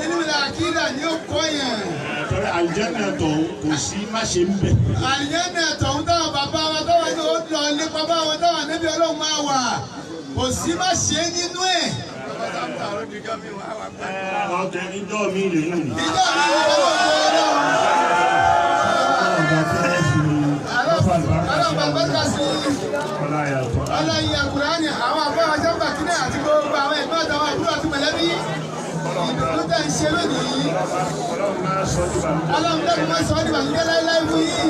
Ilmu làkídà ni ó kọ́ yẹn. Torí àlìjẹ́nà tó kò sí má ṣe ń bẹ̀. Àlìjẹ́nà tọ̀hún táwọn bàbá wa táwọn ní ó lọ nípa báwọn táwọn níbi Ọlọ́run máa wà. Kò sí má ṣe nínú ẹ̀. Ọ̀tẹ̀ níjọ́ mi lè yùn ní. Ìjọ mi ni Ọlọ́run. Ọlọ́yin Àkùránì àwọn àbáwá sábà kí náà àti gbogbo àwọn ẹ̀gbọ́n àtàwọn àbúrò àti mọ̀lẹ́bí ìdùnnú tẹ̀ ń ṣe lónìí. Ọlọ́run máa sọ ọ́ di bàjẹ́ láéláé fún yìí.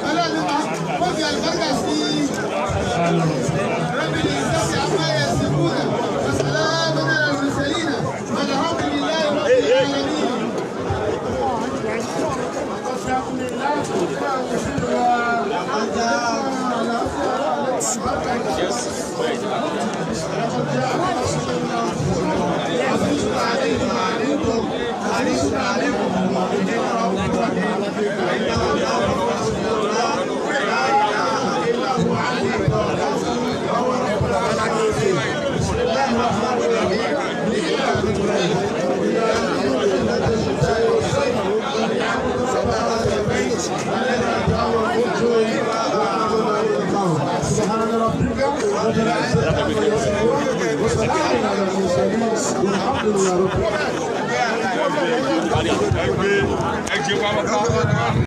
Ọlọ́run wọ́n fi àlùbáríkà sí i. Rẹ́bìnì ìṣẹ́sì àmáyé sí fúnà. Ọ̀sẹ̀lá bẹ́ẹ̀ náà lórí sẹ́yìnà. Alhamdulillahi rabbil alamin. Ẹgbẹ́ ẹgbẹ́ wa